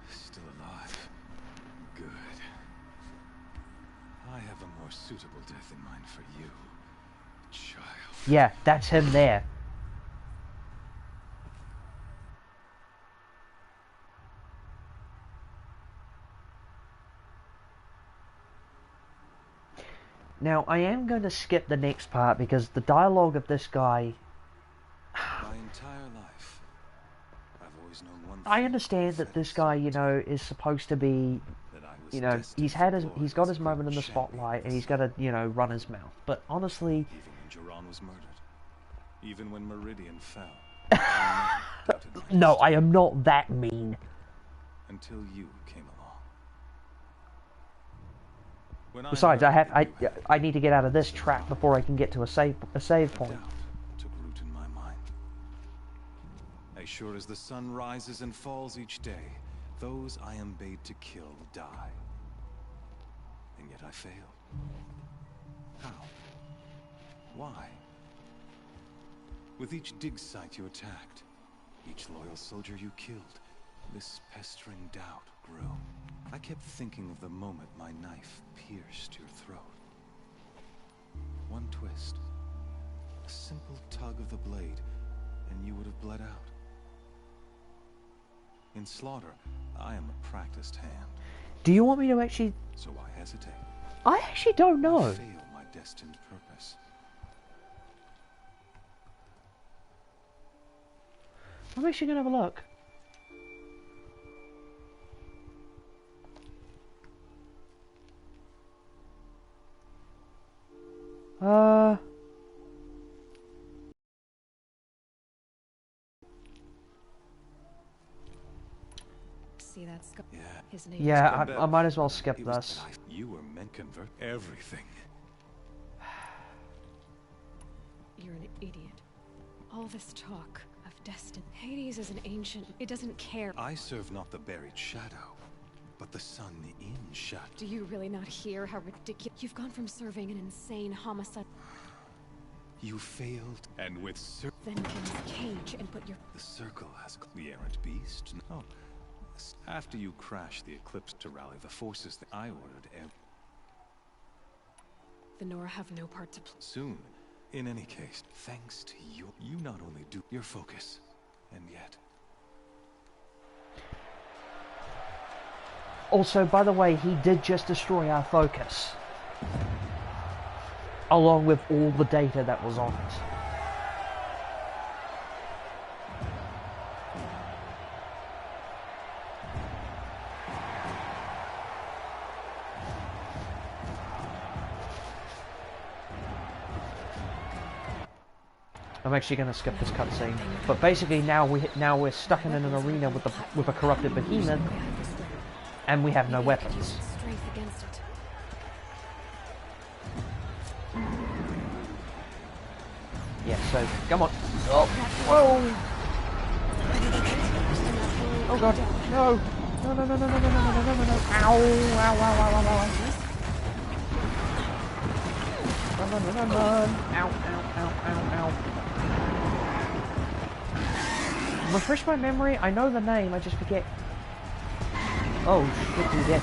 Still alive. Good. I have a more suitable death in mind for you, child. Yeah, that's him there. Now, I am going to skip the next part because the dialogue of this guy... My entire life, I've always known one thing. I understand that this guy, you know, is supposed to be... You know, he's got his moment in the spotlight and he's got to, you know, run his mouth. But honestly... Even when Jiran was murdered. Even when Meridian fell. No, I am not that mean. Until you came along. Besides, I need to get out of this trap before I can get to a save point. Doubt took root in my mind. As sure as the sun rises and falls each day, those I am bade to kill die. And yet I failed. How? Why? With each dig site you attacked, each loyal soldier you killed, this pestering doubt grew. I kept thinking of the moment my knife pierced your throat. One twist, a simple tug of the blade, and you would have bled out. In slaughter, I am a practiced hand. Do you want me to actually... So I hesitate. I actually don't know. I fail my destined purpose. I'm actually gonna have a look. See that scar? Yeah. His name. Yeah, I might as well skip this. You were meant to convert everything. You're an idiot. All this talk of destiny. Hades is an ancient. It doesn't care. I serve not the buried shadow, but the sun in shadow. Do you really not hear how ridiculous? You've gone from serving an insane homicide. You failed, and with then came this cage and put your. The circle has the errant beast. No. After you crashed the eclipse to rally the forces that I ordered. The Nora have no part to play. Soon. In any case, thanks to you, you not only do your focus, and yet. Also, by the way, he did just destroy our focus. Along with all the data that was on it. I'm actually going to skip this cutscene, but basically now we're stuck in an arena with a corrupted behemoth, and we have no weapons. Yeah, so come on. Oh, whoa! Oh god, no! No! No! No! No! No! No! No! No! No! No! Ow! Ow! Ow! Ow! Ow! Run! Run! Run! Run! Run! Ow! Ow! Ow! Ow! Ow! Refresh my memory. I know the name. I just forget. Oh shit! He's dead.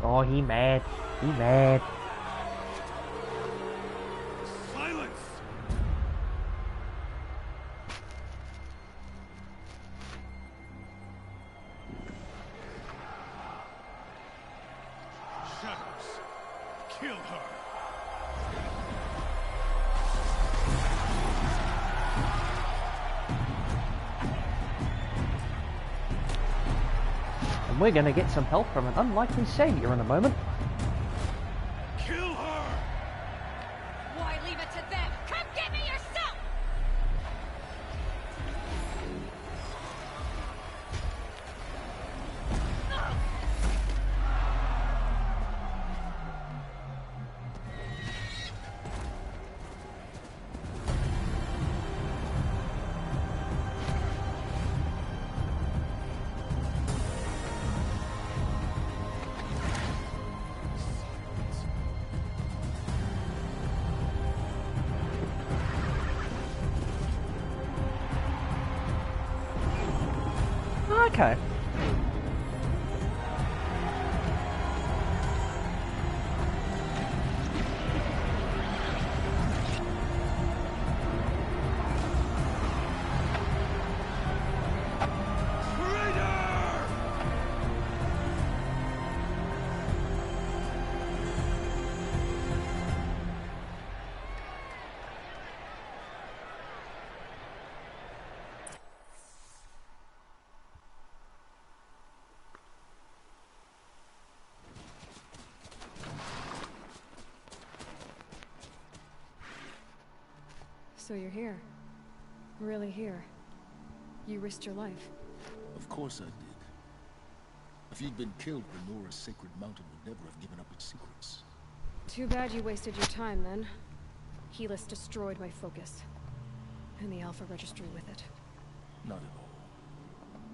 Oh, he mad. He mad. Silence! Shadows. Kill her. And we're gonna get some help from an unlikely savior in a moment. Kill her! Okay. So you're here. Really here. You risked your life. Of course I did. If you'd been killed, Renora's sacred mountain would never have given up its secrets. Too bad you wasted your time then. Helis destroyed my focus. And the Alpha Registry with it. Not at all.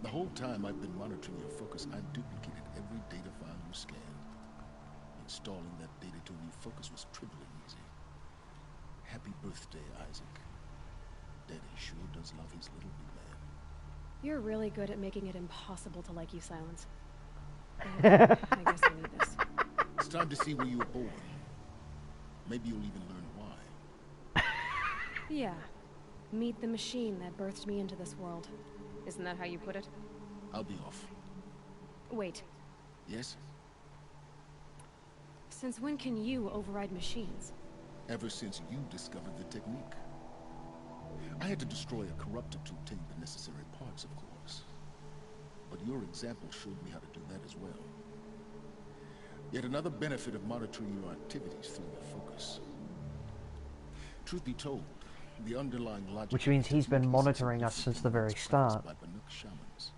The whole time I've been monitoring your focus, I duplicated every data file you scanned. Installing that data to a new focus was trivially easy. Happy birthday, Isaac. Daddy sure does love his little big man. You're really good at making it impossible to like you, Silence. I guess I need this. It's time to see where you were born. Maybe you'll even learn why. Yeah. Meet the machine that birthed me into this world. Isn't that how you put it? I'll be off. Wait. Yes? Since when can you override machines? Ever since you discovered the technique. I had to destroy a corruptor to obtain the necessary parts, of course. But your example showed me how to do that as well. Yet another benefit of monitoring your activities through the focus. Truth be told, the underlying logic... Which means he's been monitoring us since the very start. ...by Banuk shamans,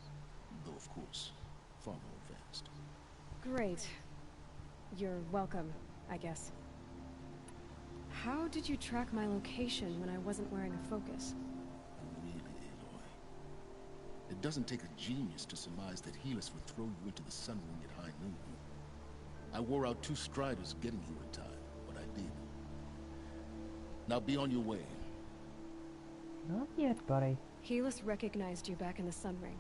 though of course, far more advanced. Great. You're welcome, I guess. How did you track my location when I wasn't wearing a focus? Really, Aloy. It doesn't take a genius to surmise that Helis would throw you into the sun ring at high noon. I wore out 2 striders getting here in time, but I did. Now be on your way. Not yet, buddy. Helis recognized you back in the sun ring.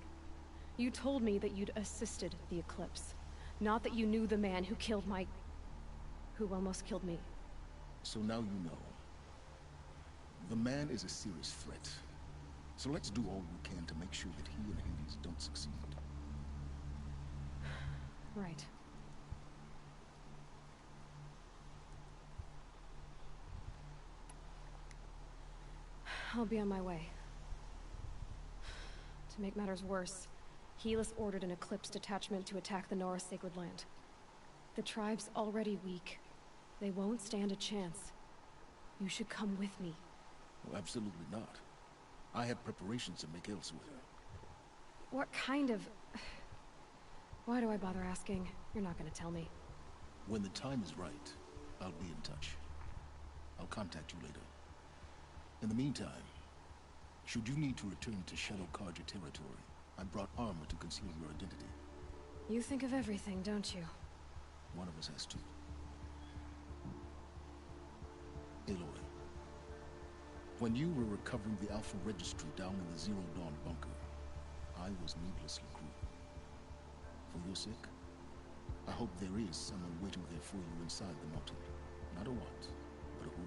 You told me that you'd assisted the eclipse. Not that you knew the man who killed my... who almost killed me. So now you know. The man is a serious threat. So let's do all we can to make sure that he and Hades don't succeed. Right. I'll be on my way. To make matters worse, Helis ordered an Eclipse detachment to attack the Nora Sacred Land. The tribe's already weak. They won't stand a chance. You should come with me. Well, absolutely not. I have preparations to make elsewhere. What kind of... Why do I bother asking? You're not gonna tell me. When the time is right, I'll be in touch. I'll contact you later. In the meantime, should you need to return to Shadow Karja territory, I brought armor to conceal your identity. You think of everything, don't you? One of us has to. Aloy, when you were recovering the Alpha Registry down in the Zero Dawn bunker, I was needlessly cruel. For your sake, I hope there is someone waiting there for you inside the mountain. Not a what, but a who.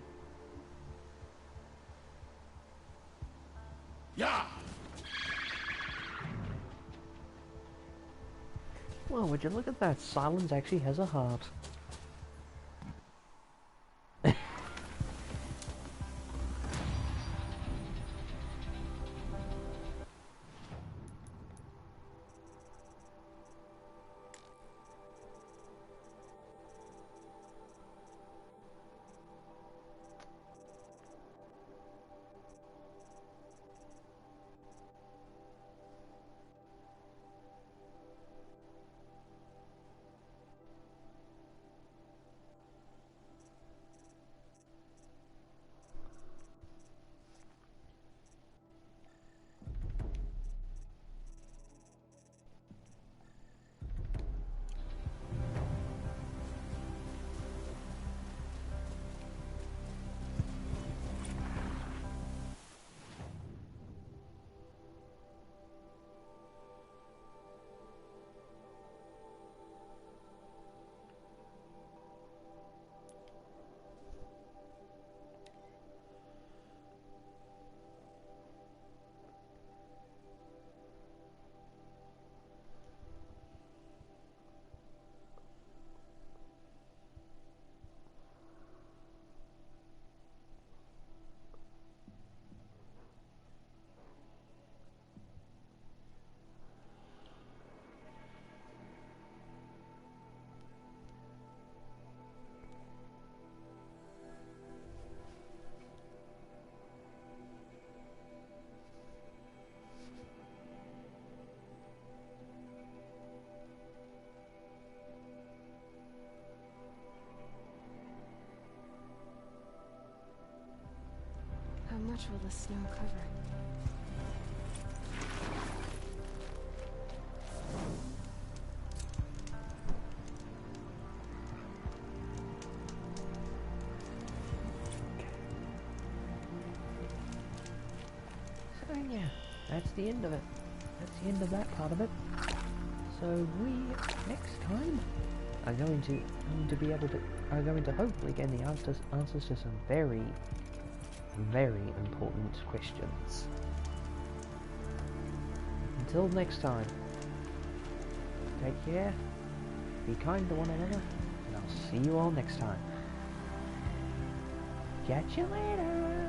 Yeah! Well, would you look at that? Silence actually has a heart. much will the snow cover? So yeah, that's the end of it. That's the end of that part of it. So we next time are going to be able to hopefully get the answers to some very, very important questions. Until next time, take care, be kind to one another, and I'll see you all next time. Catch you later!